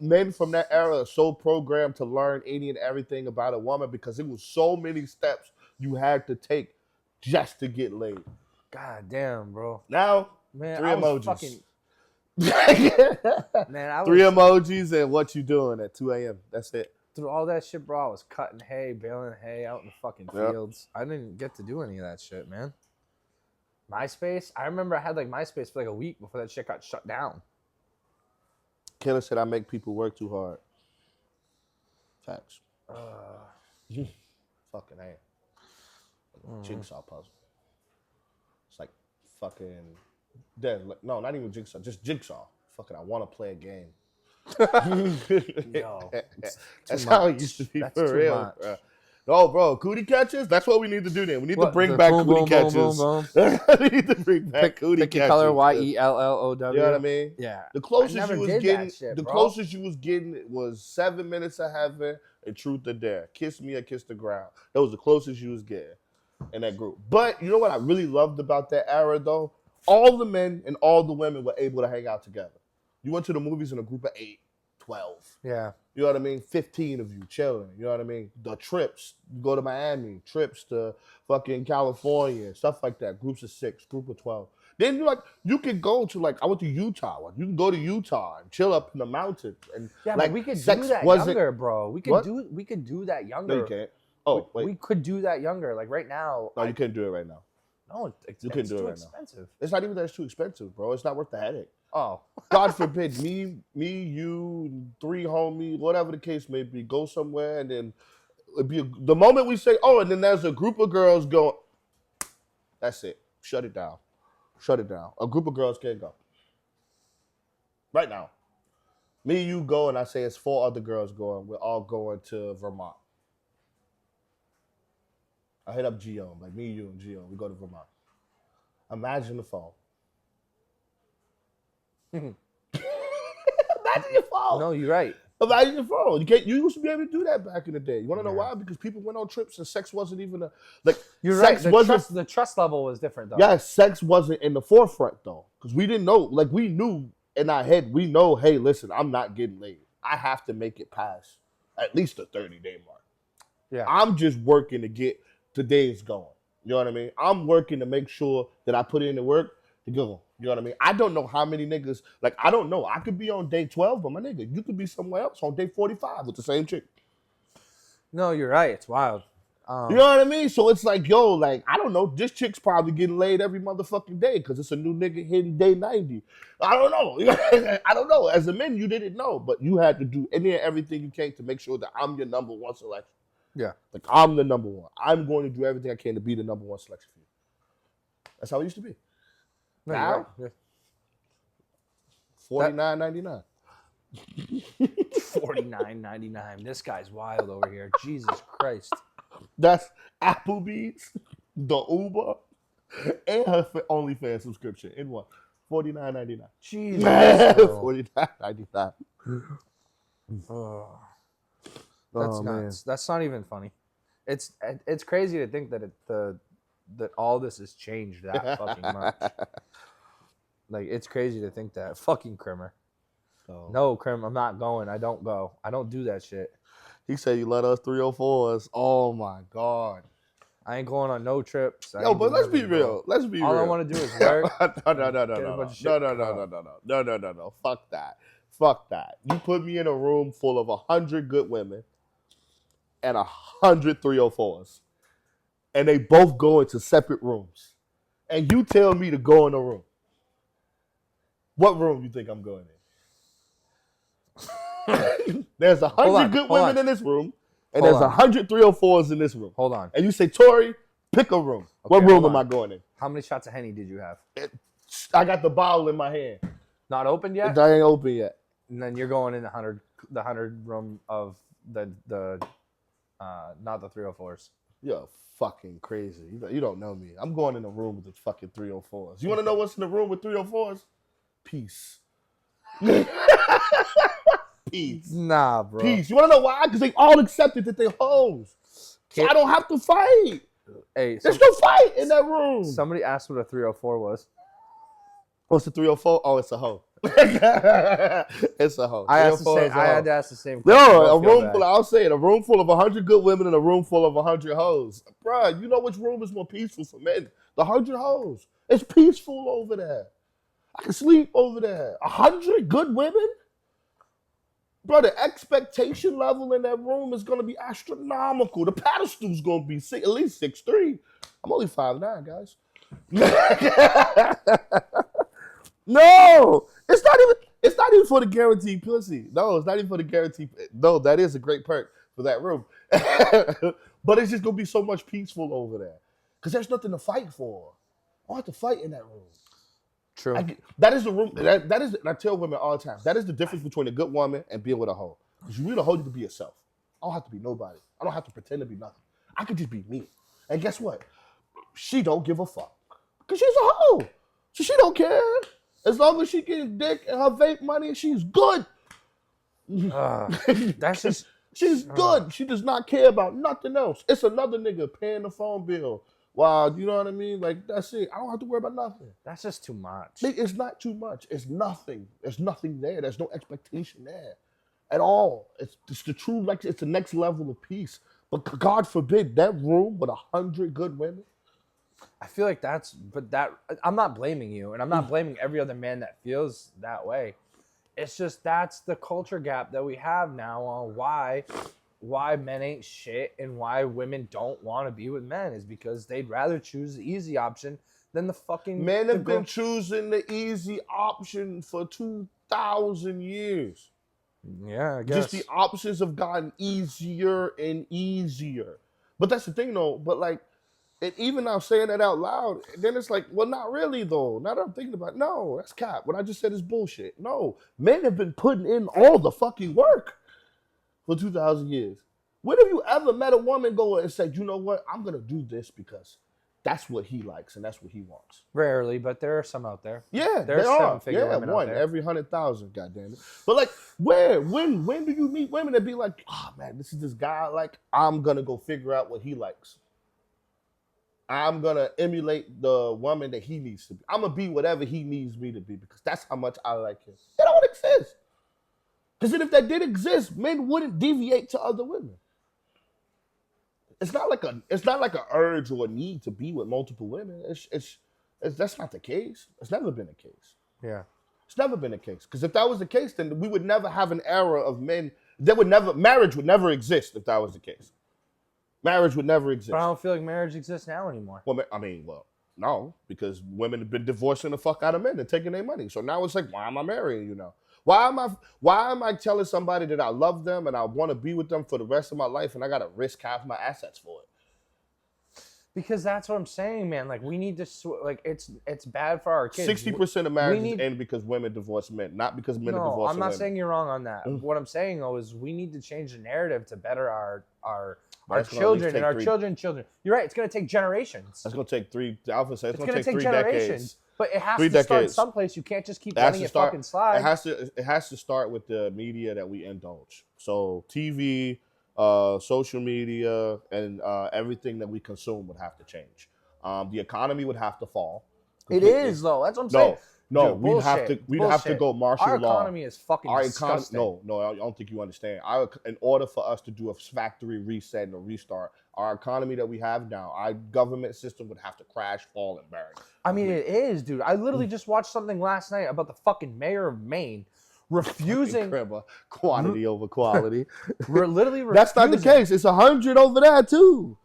men from that era are so programmed to learn any and everything about a woman because it was so many steps you had to take just to get laid. God damn, bro. Now, Man, three I was emojis. fucking. Man, I was Three emojis and what you doing at 2 a.m. That's it. through all that shit, bro. I was cutting hay, baling hay out in the fucking Yep. fields. I didn't get to do any of that shit, man. MySpace. I remember I had like MySpace for like a week before that shit got shut down. Killer said I make people work too hard. Facts. Fucking A. Jigsaw puzzle. It's like fucking dead. No, not even jigsaw. Just jigsaw. Fucking I want to play a game. Yo, it's too That's much. how it used to be That's for too real, much. bro. No, bro, cootie catchers. That's what we need to do. Then we need to What bring the back boom cootie boom boom boom catchers. boom? We need to bring back cootie Pick your catchers. color. 'Cause- YELLOW. You know what I mean? Yeah. The I closest never you was did getting, that shit, the bro. closest you was getting was 7 minutes of heaven and truth or dare. Kiss me or kiss the ground. That was the closest you was getting in that group. But you know what I really loved about that era though? All the men and all the women were able to hang out together. You went to the movies in a group of 8, 12. Yeah. You know what I mean? 15 of you chilling. You know what I mean? The trips. You go to Miami, trips to fucking California, stuff like that. Groups of 6, group of 12. Then you could go to like, I went to Utah. You can go to Utah and chill up in the mountains. And Yeah, like, but we could sex do that wasn't- younger, bro. We What? could do that younger. No, you can't. Oh, wait. We could do that younger. Like right now. No, you couldn't do it right now. No, it's You couldn't do it too right now. expensive. It's not even that it's too expensive, bro. It's not worth the headache. Oh. God forbid, me, you, 3 homies, whatever the case may be, go somewhere and then it'd be the moment we say, oh, and then there's a group of girls going, that's it. Shut it down. Shut it down. A group of girls can't go. Right now. Me, you go, and I say it's 4 other girls going. We're all going to Vermont. I hit up Gio, like me, you, and Gio. We go to Vermont. Imagine the phone. Imagine your phone. No, you're right. Imagine your phone. You can't. You used to be able to do that back in the day. You want to know Yeah. why? Because people went on trips and sex wasn't even a like. You're sex right. wasn't. The trust level was different though. Yeah, sex wasn't in the forefront though, because we didn't know. Like we knew in our head, we know. Hey, listen, I'm not getting laid. I have to make it past at least the 30-day mark. Yeah. I'm just working to get the days going. You know what I mean? I'm working to make sure that I put in the work to go. You know what I mean? I don't know how many niggas, like, I don't know. I could be on day 12, but my nigga, you could be somewhere else on day 45 with the same chick. No, you're right. It's wild. You know what I mean? So it's like, yo, like, I don't know. This chick's probably getting laid every motherfucking day because it's a new nigga hitting day 90. I don't know. I don't know. As a man, you didn't know, but you had to do any and everything you can to make sure that I'm your number one selection. Yeah. Like, I'm the number one. I'm going to do everything I can to be the number one selection for you. That's how it used to be. No, Now, you're right. $49.99. $49.99. This guy's wild over here. Jesus Christ. That's Applebee's, the Uber, and her OnlyFans subscription in one. $49.99. Jesus. bro. $49.99. Oh, that's Oh, nuts. That's not even funny. It's crazy to think that that all this has changed that fucking much. Like it's crazy to think that. Fucking Crimmer. Oh. No, Crim, I'm not going. I don't go. I don't do that shit. He said you let us 304s. Oh my God. I ain't going on no trips. I Yo, ain't but doing let's be nothing, bro. real. Let's be All real. I want to do is work. No. Fuck that. Fuck that. You put me in a room full of 100 good women and 100 304s. And they both go into separate rooms. And you tell me to go in a room. What room you think I'm going in? There's 100 good women in this room. And Hold there's on. 100 304s in this room. Hold on. And you say, Tori, pick a room. What Okay, room hold am I on. going in? How many shots of Henny did you have? I got the bottle in my hand. Not open yet? That ain't open yet. And then you're going in the 100 room of the not the 304s. You're fucking crazy. You don't know me. I'm going in a room with the fucking 304s. You want to know what's in the room with 304s? Peace. Peace. Nah, bro. Peace. You want to know why? Because they all accepted that they hoes. So I don't have to fight. Hey, There's no fight in that room. somebody asked what a 304 was. What's the 304? Oh, it's a hoe. It's a hoe. I asked the 304 same. is a I hoe. had to ask the same question. No, a Don't feel room bad. full. I'll say it. A room full of 100 good women and a room full of 100 hoes. Bruh, you know which room is more peaceful for men? The 100 hoes. It's peaceful over there. I can sleep over there. 100 good women? Bro, the expectation level in that room is going to be astronomical. The pedestal's going to be at least 6'3". I'm only 5'9", guys. No, it's not even for the guaranteed pussy. No, it's not even for the guaranteed. No, that is a great perk for that room. But it's just gonna be so much peaceful over there. Cause there's nothing to fight for. I don't have to fight in that room. True. That is the room. That is. And I tell women all the time. That is the difference between a good woman and being with a hoe. Because you need a hoe, you can be yourself. I don't have to be nobody. I don't have to pretend to be nothing. I could just be me. And guess what? She don't give a fuck. Because she's a hoe. So she don't care. As long as she getting dick and her vape money, she's good. That's just She's good. She does not care about nothing else. It's another nigga paying the phone bill. Wow, you know what I mean? Like, that's it. I don't have to worry about nothing. that's just too much. It's not too much. It's nothing. There's nothing there. There's no expectation there at all. It's the true, like, it's the next level of peace. But God forbid, that room with 100 good women. I feel like I'm not blaming you, and I'm not blaming every other man that feels that way. It's just that's the culture gap that we have now on why men ain't shit and why women don't want to be with men is because they'd rather choose the easy option than the fucking Men have been choosing the easy option for 2,000 years. Yeah, I guess. Just the options have gotten easier and easier. But that's the thing, though. But, like, and even now saying that out loud, then it's like, well, not really, though. Now that I'm thinking about it, no, that's cap. What I just said is bullshit. No, men have been putting in all the fucking work for 2,000 years. When have you ever met a woman go and said, you know what, I'm going to do this because that's what he likes and that's what he wants? Rarely, but there are some out there. Yeah, There's there are. seven-figure Yeah, women out one there. every 100,000, goddammit. But, like, when do you meet women that be like, oh, man, this is this guy I like, I'm going to go figure out what he likes. I'm going to emulate the woman that he needs to be. I'm going to be whatever he needs me to be because that's how much I like him. That don't exist. Because then if that did exist, men wouldn't deviate to other women. It's not like an urge or a need to be with multiple women. It's that's not the case. It's never been the case. Yeah. It's never been the case. Because if that was the case, then we would never have an era of men. Marriage would never exist if that was the case. Marriage would never exist. But I don't feel like marriage exists now anymore. Well, I mean, no, because women have been divorcing the fuck out of men and taking their money. So now it's like, why am I marrying you now? Why am I telling somebody that I love them and I want to be with them for the rest of my life and I got to risk half my assets for it? Because that's what I'm saying, man. Like we need to it's bad for our kids. 60% of marriages end because women divorce men, not because men are divorcing women. I'm not saying you're wrong on that. What I'm saying though is we need to change the narrative to better our children and our children's children. You're right. It's going to take generations. It's going to take three. Alpha says it's going to take 3 generations. decades. But it has to start someplace. You can't just keep letting it fucking slide. It has to start with the media that we indulge. So TV, social media, and everything that we consume would have to change. The economy would have to fall. Completely. It is though. That's what I'm saying. No, we'd have to go martial law. Our economy is fucking disgusting. No, I don't think you understand. In order for us to do a factory reset and a restart, our economy that we have now, our government system would have to crash, fall, and burn. I mean, it is, dude. I literally just watched something last night about the fucking mayor of Maine refusing quantity over quality. We're literally refusing. That's not the case. It's 100 over there too.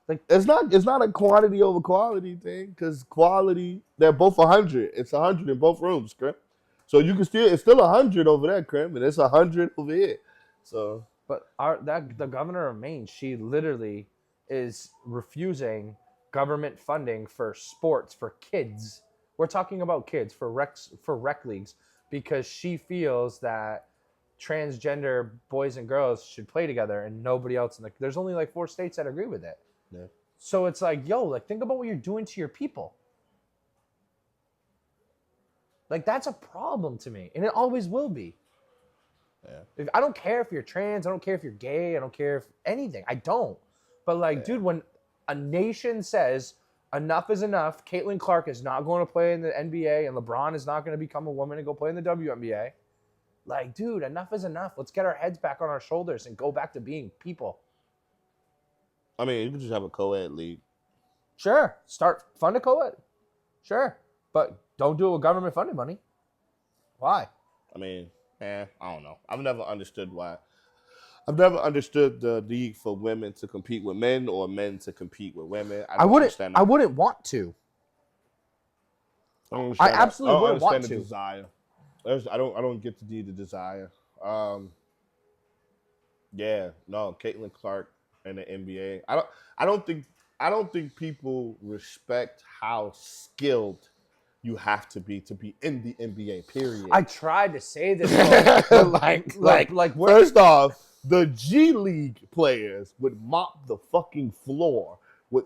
Like it's not a quantity over quality thing because quality they're both 100. It's 100 in both rooms, Krim. So you can it's still 100 over there, Krim, and it's 100 over here. So, but the governor of Maine, she literally is refusing government funding for sports for kids. We're talking about kids for rec leagues because she feels that transgender boys and girls should play together and nobody else there's only like 4 states that agree with it. Yeah. So it's like, yo, like think about what you're doing to your people. Like that's a problem to me, and it always will be. Yeah. I don't care if you're trans, I don't care if you're gay, I don't care if anything. I don't. But like, dude, when a nation says enough is enough, Caitlin Clark is not going to play in the NBA, and LeBron is not going to become a woman and go play in the WNBA. Like, dude, enough is enough. Let's get our heads back on our shoulders and go back to being people. I mean, you can just have a co-ed league. Sure. Fund a co-ed. Sure. But don't do it with government funded money. Why? I mean, I don't know. I've never understood why. I've never understood the need for women to compete with men or men to compete with women. I wouldn't want to. I absolutely wouldn't want to. The desire. I don't get the desire. Caitlin Clark and the NBA. I don't think people respect how skilled you have to be in the NBA. Period. I tried to say this. like first off, the G League players would mop the fucking floor with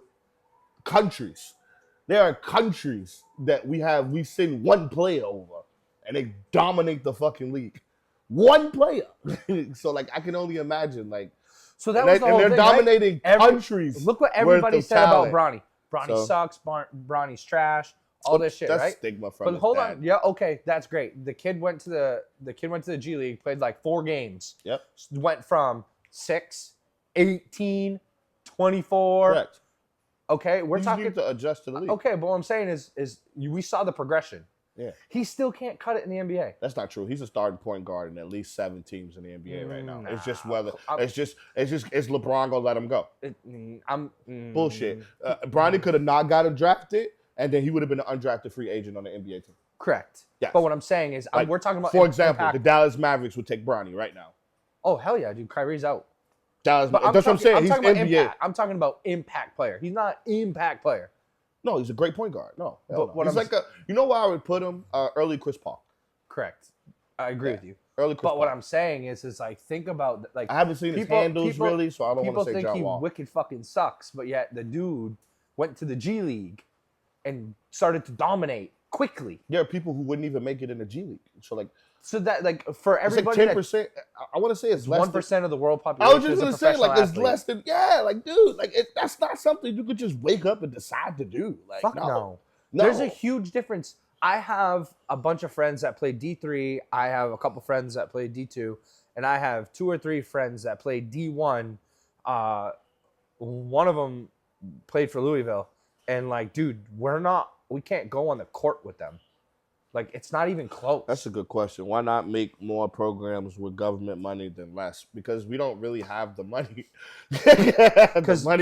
countries. There are countries that we send one player over, and they dominate the fucking league. One player. So like I can only imagine like. So that was the whole they're thing, dominating right? countries. Look what everybody said talent. about Bronny. Bronny sucks. Bronny's trash. All this shit, that's right? Stigma from. But hold on, yeah, okay, that's great. The kid went to the G League, played like 4 games. Yep. Went from 6, 18, 24. Correct. Okay, we're talking. You need to adjust to the league. Okay, but what I'm saying is we saw the progression. Yeah. He still can't cut it in the NBA. That's not true. He's a starting point guard in at least 7 teams in the NBA right now. It's just whether is LeBron gonna let him go? Bullshit. Bronny could have not got him drafted, and then he would have been an undrafted free agent on the NBA team. Correct. Yes. But what I'm saying is, Like, we're talking about. For example, impact. the Dallas Mavericks would take Bronny right now. Oh hell yeah, dude! Kyrie's out. That's But what I'm saying. He's talking about NBA. impact. I'm talking about impact player. He's not impact player. No, he's a great point guard. No, But what he's I'm- you know where I would put him? Early Chris Paul. Correct. I agree with you. Early Chris But Paul. what I'm saying is like think about like I haven't seen his handles really, so I don't want people to say think John he Wall. wicked fucking sucks, but yet the dude went to the G League and started to dominate quickly. There are people who wouldn't even make it in the G League. So like, So that like for it's like everybody, 10%. I want to say it's less 1% of the world I population. was just is a gonna say like professional it's less than like dude, like that's not something you could just wake up and decide to do. Like Fuck no. There's a huge difference. I have a bunch of friends that play D3. I have a couple friends that play D2, and I have 2 or 3 friends that play D1. One of them played for Louisville, and like, dude, we can't go on the court with them. Like, it's not even close. That's a good question. Why not make more programs with government money than less? Because we don't really have the money. Because they've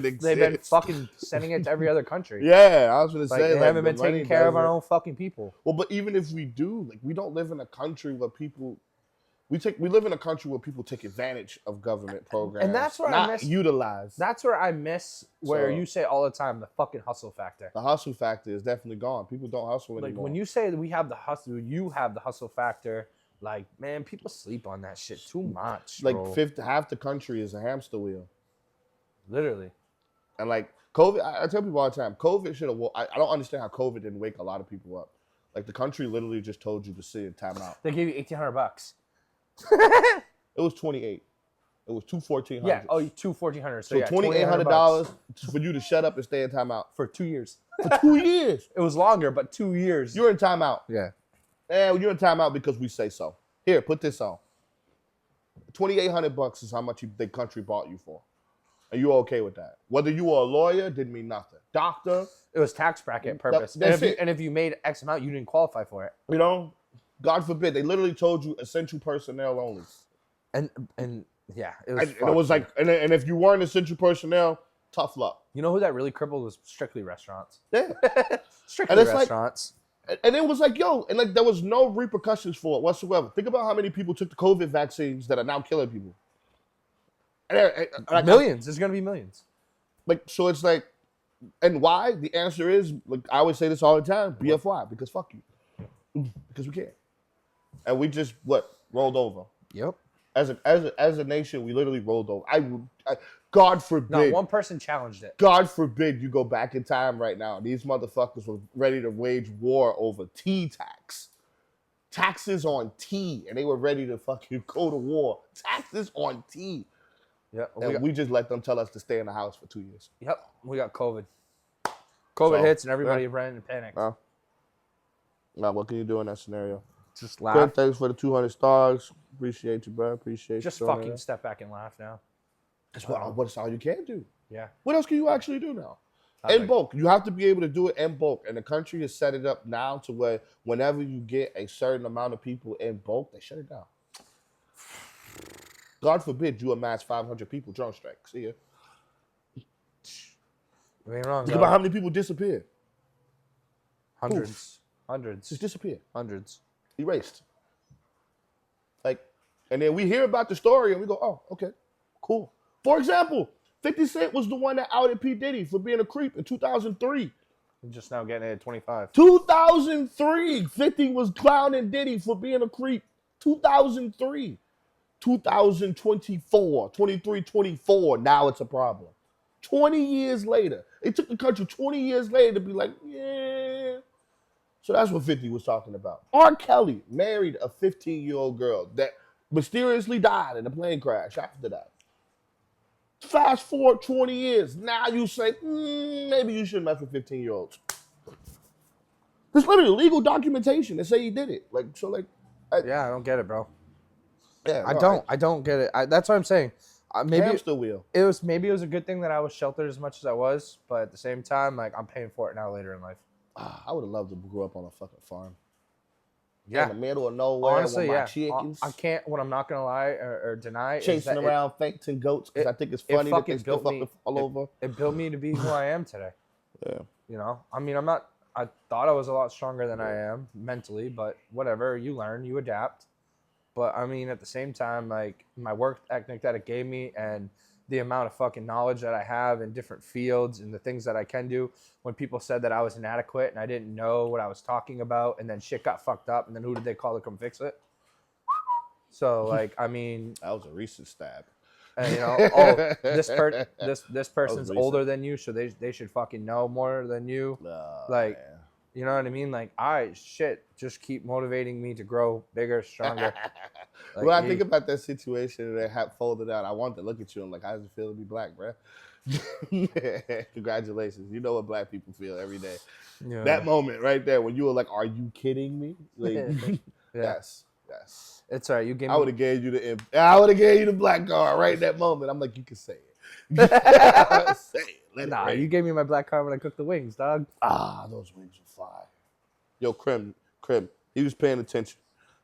exist. been fucking sending it to every other country. Yeah, I was gonna Like, say they haven't been the money taking care of our doesn't- own fucking people. Well, but even if we do, like, we don't live in a country where people. We live in a country where people take advantage of government programs, And that's where not I miss. utilize. That's where I miss where So- you say all the time the fucking hustle factor. The hustle factor is definitely gone. People don't hustle Like anymore. when you say that we have the hustle, you have the hustle factor. Like, man, people sleep on that shit too much. like Bro. half the country is a hamster wheel, Literally. and like COVID, I tell people all the time, COVID should have. I don't understand how COVID didn't wake a lot of people up. Like the country literally just told you to sit in timeout. They gave you $1,800. It was 28. It was two $1,400. Yeah. Oh, two $1,400. So yeah, $2,800 for you to shut up and stay in timeout for 2 years. for 2 years. It was longer, but 2 years. You're in timeout. Yeah. And you're in timeout because we say so. Here, put this on. $2,800 is how much the country bought you for. Are you okay with that? Whether you were a lawyer didn't mean nothing. Doctor, It was tax bracket purpose. That's it. And if you made X amount, you didn't qualify for it. you know, God forbid, they literally told you essential personnel only. And yeah, it was. And it was like, and if you weren't essential personnel, tough luck. You know who that really crippled was Strictly Restaurants. Yeah. Strictly And it's like- Restaurants. And it was like, yo, and like there was no repercussions for it whatsoever. Think about how many people took the COVID vaccines that are now killing people. And, like, Millions. There's gonna be millions. Like, so it's like, and why? The answer is, like, I always say this all the time, BFY, because fuck you. Because we can't. And we just, rolled over. Yep. As a nation, we literally rolled over. I God forbid. Not one person challenged it. God forbid you go back in time right now. These motherfuckers were ready to wage war over tea tax. Taxes on tea. And they were ready to fucking go to war. Taxes on tea. Yep. And we just let them tell us to stay in the house for 2 years. Yep. We got COVID. COVID So, hits and everybody yeah. ran and panicked. Now, what can you do in that scenario? Just Good, laugh. thanks for the 200 stars. Appreciate you, bro. Appreciate Just you. fucking step back and laugh now. That's what's all you can do. Yeah. What else can you actually do now? Nothing. In bulk. You have to be able to do it in bulk. And the country has set it up now to where whenever you get a certain amount of people in bulk, they shut it down. God forbid you amass 500 people drone strike. See ya. You ain't wrong. Think about how many people disappeared. Hundreds. Hundreds. Just disappeared. Hundreds. Erased. Like, and then we hear about the story and we go, oh, okay, cool. For example, 50 Cent was the one that outed P. Diddy for being a creep in 2003. He's just now getting it at 25. 2003, 50 was clowning Diddy for being a creep. 2003. 2024, 23, 24, now it's a problem. 20 years later. It took the country 20 years later to be like, yeah. So that's what 50 was talking about. R. Kelly married a 15-year-old girl that mysteriously died in a plane crash after that. Fast forward 20 years. Now you say, maybe you shouldn't mess with 15-year-olds. There's literally legal documentation that say he did it. Like, so like. Yeah, I don't get it, bro. Yeah, I don't get it. That's what I'm saying. Maybe hamster wheel. It was a good thing that I was sheltered as much as I was, but at the same time, like I'm paying for it now later in life. I would have loved to grow up on a fucking farm. Yeah, in the middle of nowhere. Honestly, with my yeah. chickens. I can't. What I'm not gonna lie or deny Chasing is around fainting goats because I think it's funny that they still fucking fall over. It built me to be who I am today. Yeah. You know, I mean, I'm not. I thought I was a lot stronger than I am mentally, but whatever. You learn, you adapt. But I mean, at the same time, like my work ethic that it gave me and the amount of fucking knowledge that I have in different fields and the things that I can do. When people said that I was inadequate and I didn't know what I was talking about, and then shit got fucked up, and then who did they call to come fix it? So like, I mean, that was a recent stab. And you know, this person's older than you, so they should fucking know more than you. Like, man. You know what I mean? Like, just keep motivating me to grow bigger, stronger. Like, when I think about that situation and they have folded out, I want to look at you and like, how does it feel to be black, bro? Congratulations. You know what black people feel every day. Yeah. That moment right there when you were like, are you kidding me? Like, yes. It's all right. You gave me. I would have gave you the black card right in that moment. I'm like, you can say it. Say it. You gave me my black card when I cooked the wings, dog. Those wings are fire. Yo, Krim, he was paying attention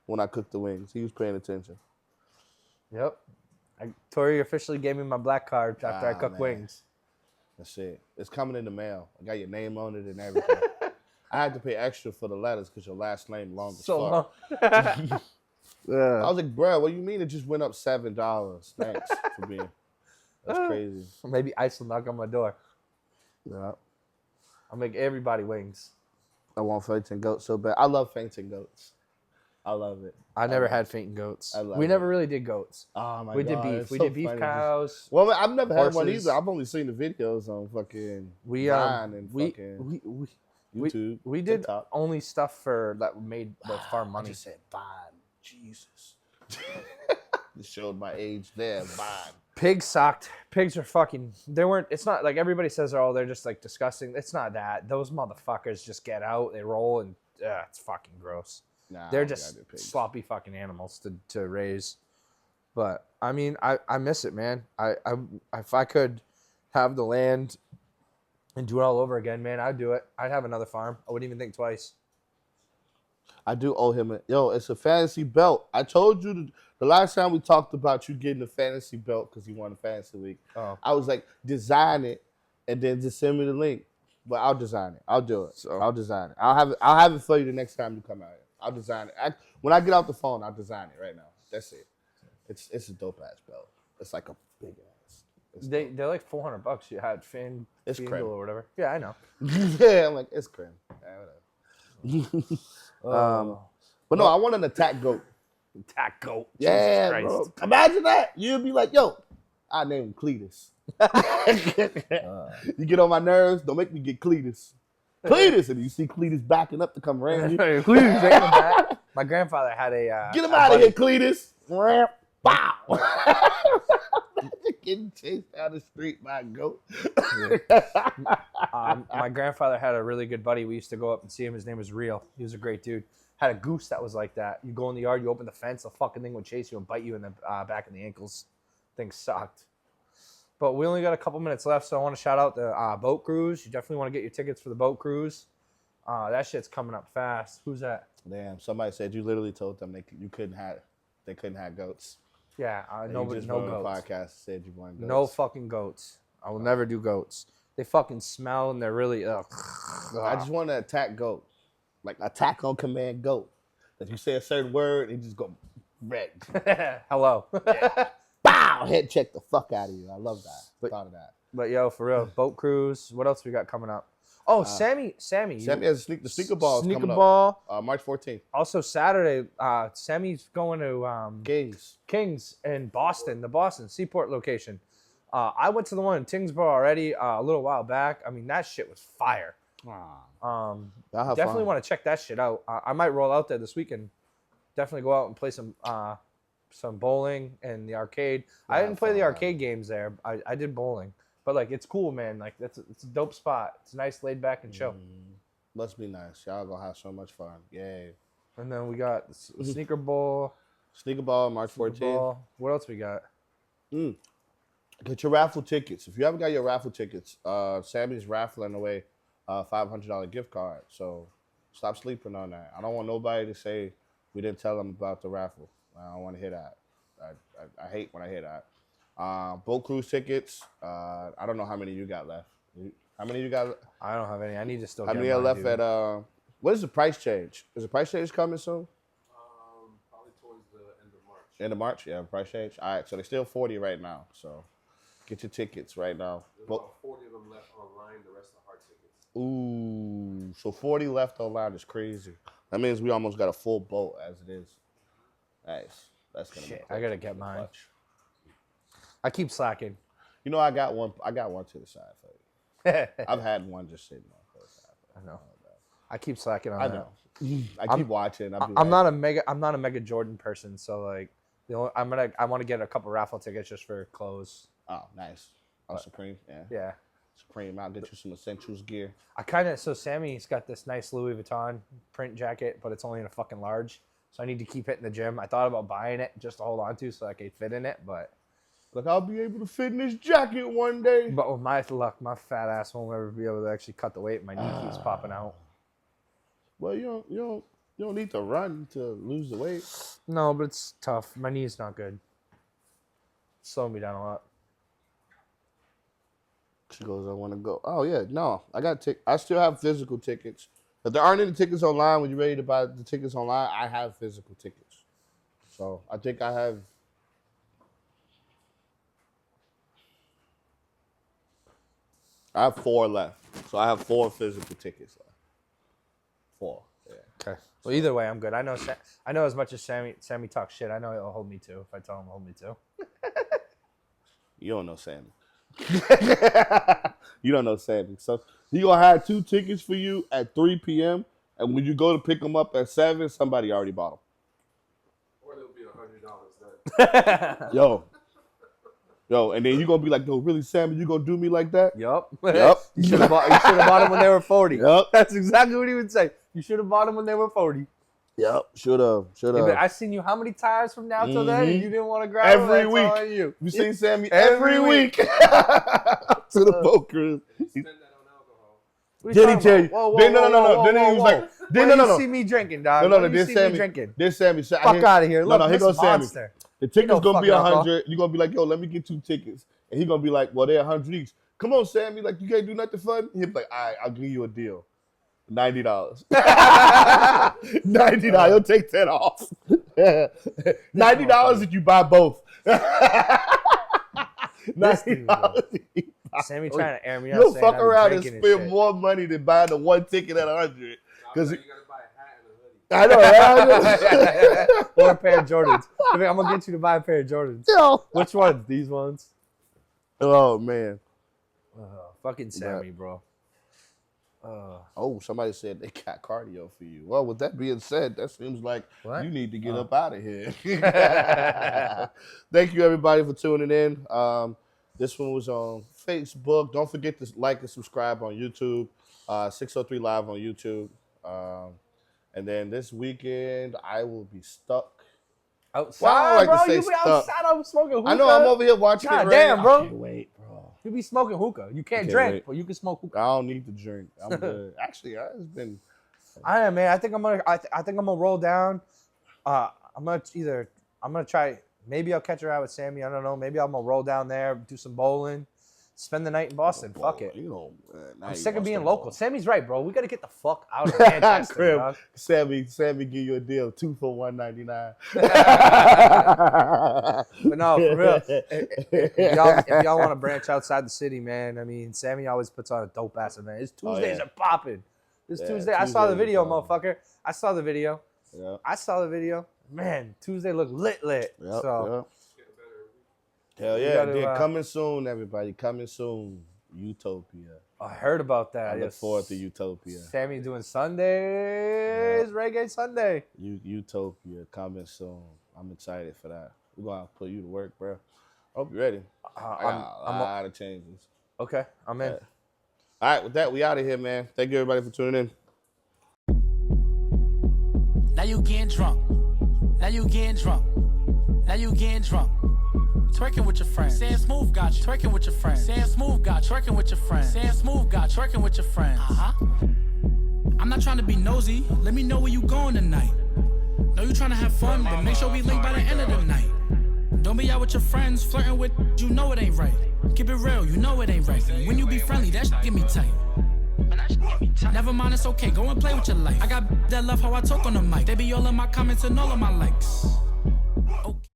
when I cooked the wings. He was paying attention. Yep. Tori officially gave me my black card after I cooked wings. That's it. It's coming in the mail. I got your name on it and everything. I had to pay extra for the letters because your last name long as fuck. I was like, bro, what do you mean it just went up $7? Thanks for being. That's crazy. Maybe ice will knock on my door. Yeah. I'll make everybody wings. I want fainting goats so bad. I love fainting goats. I love it. I never had fainting goats. We never really did goats. Oh my god. We did beef. We did beef cows. Well, I've never had one either. I've only seen the videos on fucking Vine and fucking YouTube. We did only stuff that made the farm money. I just said Vine. Jesus. Just showed my age there. Vine. Pigs sucked. Pigs are fucking. They weren't. It's not like everybody says. Oh, they're just like disgusting. It's not that. Those motherfuckers just get out. They roll and it's fucking gross. They're just sloppy fucking animals to raise. But I mean, I miss it, man. I if I could have the land and do it all over again, man, I'd do it. I'd have another farm. I wouldn't even think twice. I do owe him it's a fantasy belt. I told you the last time we talked about you getting a fantasy belt because you won a fantasy league. Oh. I was like, design it and then just send me the link. But I'll design it. I'll do it. So I'll design it. I'll have it for you the next time you come out here. I'll design it. When I get off the phone, I'll design it right now. That's it. It's a dope ass belt. It's like a big ass. They're like $400. You had Finn, it's creme or whatever. Yeah, I know. Yeah, I'm like, it's creme. Yeah, whatever. But no, I want an attack goat. Attack goat. Yeah, bro. Imagine that. You'd be like, yo, I name him Cletus. You get on my nerves, don't make me get Cletus. Cletus, and you see Cletus backing up to come around you. Cletus ain't back. My grandfather had a. Get him out of here, Cletus. Bow. Getting chased down the street by a goat. My grandfather had a really good buddy. We used to go up and see him. His name was Real. He was a great dude. Had a goose that was like that. You go in the yard, you open the fence, the fucking thing would chase you and bite you in the back of the ankles. Thing sucked. But we only got a couple minutes left, so I want to shout out the boat cruise. You definitely want to get your tickets for the boat cruise. That shit's coming up fast. Who's that? Damn, somebody said you literally told them they couldn't have goats. Yeah, nobody, no goats. Podcast said you wanted goats. No fucking goats. I will never do goats. They fucking smell and they're really. I just want to attack goat, like attack on command goat. That you say a certain word, and just go red. Hello. Yeah. Bow! Head check the fuck out of you. I love that. Thought of that. But yo, for real, boat cruise. What else we got coming up? Oh, Sammy. Sammy has the sneaker ball is Sneaker coming ball. up. March 14th. Also Saturday, Sammy's going to Kings in Boston, the Boston Seaport location. I went to the one in Tingsboro already a little while back. I mean, that shit was fire. Definitely want to check that shit out. I might roll out there this weekend. Definitely go out and play some bowling and the arcade. I didn't play the arcade games there. I did bowling, but like it's cool, man. Like it's a dope spot. It's nice, laid back and chill. Must be nice. Y'all gonna have so much fun. Yay. And then we got the sneaker bowl. Sneaker ball, March 14th. What else we got? Get your raffle tickets. If you haven't got your raffle tickets, Sammy's raffling away a $500 gift card. So stop sleeping on that. I don't want nobody to say we didn't tell them about the raffle. I don't want to hear that. I hate when I hear that. Boat cruise tickets. I don't know how many you got left. How many you got? I don't have any. I need to still. How many are left at? What is the price change? Is the price change coming soon? Probably towards the end of March. End of March, yeah. Price change. All right, so they're still 40 right now. So get your tickets right now. There's about 40 of them left online. The rest are hard tickets. Ooh, so 40 left online is crazy. That means we almost got a full boat as it is. Nice. That's gonna Shit, be I gotta get mine. I keep slacking. You know, I got one to the side for you. I've had one just sitting on the side. I know. I keep slacking on I that. know. I keep watching. I'm not a mega Jordan person, so like I want to get a couple raffle tickets just for clothes. Oh, nice. Oh, Supreme. Yeah. Yeah. Supreme. I'll get you some essentials gear. So Sammy's got this nice Louis Vuitton print jacket, but it's only in a fucking large. So I need to keep it in the gym. I thought about buying it just to hold on to so I could fit in it, but like I'll be able to fit in this jacket one day. But with my luck, my fat ass won't ever be able to actually cut the weight. My knee keeps popping out. Well, you don't need to run to lose the weight. No, but it's tough. My knee's not good. It's slowing me down a lot. She goes, I want to go. Oh yeah, no, I still have physical tickets. If there aren't any tickets online, when you're ready to buy the tickets online, I have physical tickets. So I think I have. I have 4 left. So I have 4 physical tickets left. 4. Yeah. Okay. Well, either way, I'm good. I know as much as Sammy talks shit. I know he'll hold me to if I tell him to hold me to. You don't know Sammy. You don't know Sammy. So he gonna have 2 tickets for you at 3 p.m. And when you go to pick them up at 7, somebody already bought them. Or there'll be $100 then. Yo, and then you gonna be like, yo, really, Sammy, you gonna do me like that? Yup. Yep. You should have bought them when they were 40. Yep. That's exactly what he would say. You should have bought them when they were 40. Yep. Should have. I've seen you how many times from now till then, and you didn't want to grab every them. week. That's all on you. You seen Sammy Every week to the boat cruise. Spend that on alcohol. What are Did he talking tell you? about? Whoa, Then whoa, no. whoa, Then he whoa, was whoa. like, then When no. you see me drinking, dog. No, When you this see me Sammy. drinking. This Sammy. Fuck out of here. Look, No, here this goes Sammy. monster. The ticket's no gonna be fucking alcohol. 100. You're gonna be like, yo, let me get 2 tickets. And he gonna be like, well, they're 100 each. Come on, Sammy. Like, you can't do nothing fun. He'll be like, all right, I'll give you a deal. $90. $90. He'll take that off. $90 if you buy both. $90. Sammy trying to air me out. You'll saying fuck I'm around and drinking spend shit. more money than buying the 1 ticket at 100. Because You gotta buy a hat and a hoodie. I know. Or a pair of Jordans. I mean, I'm gonna get you to buy a pair of Jordans. Yo. Which ones? These ones? Oh man. Fucking Sammy, bro. Oh, somebody said they got cardio for you. Well, with that being said, that seems like What? you need to get up out of here. Thank you, everybody, for tuning in. This one was on Facebook. Don't forget to like and subscribe on YouTube. 603 Live on YouTube. And then this weekend, I will be stuck. Outside, Well, I don't like to bro. say You be stuck. outside. I'm smoking hookah. I know I'm over here watching God it rain. damn, bro. I can't wait, bro. You be smoking hookah. You can't can't drink, wait. but you can smoke hookah. I don't need to drink. I'm good. Actually, it's been. I am, man. I think I'm gonna roll down. I'm gonna try. Maybe I'll catch a ride with Sammy. I don't know. Maybe I'm gonna roll down there, do some bowling, spend the night in Boston. Fuck it. You know, I'm sick of being local. Sammy's right, bro. We got to get the fuck out of Manchester, Crib. dog. Sammy, give you a deal 2 for $199. But no, for real. If y'all want to branch outside the city, man, I mean, Sammy always puts on a dope ass event. His Tuesdays are popping. This Tuesday, I saw the video, motherfucker. I saw the video. Yeah. Man, Tuesday looked lit. Yep, So, Hell yeah. gotta, Coming soon, everybody. Coming soon. Utopia. I heard about that. I look forward to Utopia. Sammy doing Sundays, reggae Sunday. Utopia coming soon. I'm excited for that. We're going to put you to work, bro. I hope you're ready. I got a lot of changes. Okay, I'm in. All right, with that, we out of here, man. Thank you, everybody, for tuning in. Now you getting drunk. Now you getting drunk. Now you getting drunk. Twerking with your friends. Sam Smooth got you. Twerking with your friends. Sam Smooth got you. Twerking with your friends. Sam Smooth got you. Twerking with your friends. I'm not trying to be nosy. Let me know where you going tonight. Know you trying to have fun, but make sure we link by the end of the night. Don't be out with your friends, flirting with you know it ain't right. Keep it real, you know it ain't right. When you be friendly, that shit get me tight. Never mind, it's okay, go and play with your life. I got that love how I talk on the mic. They be all in my comments and all of my likes.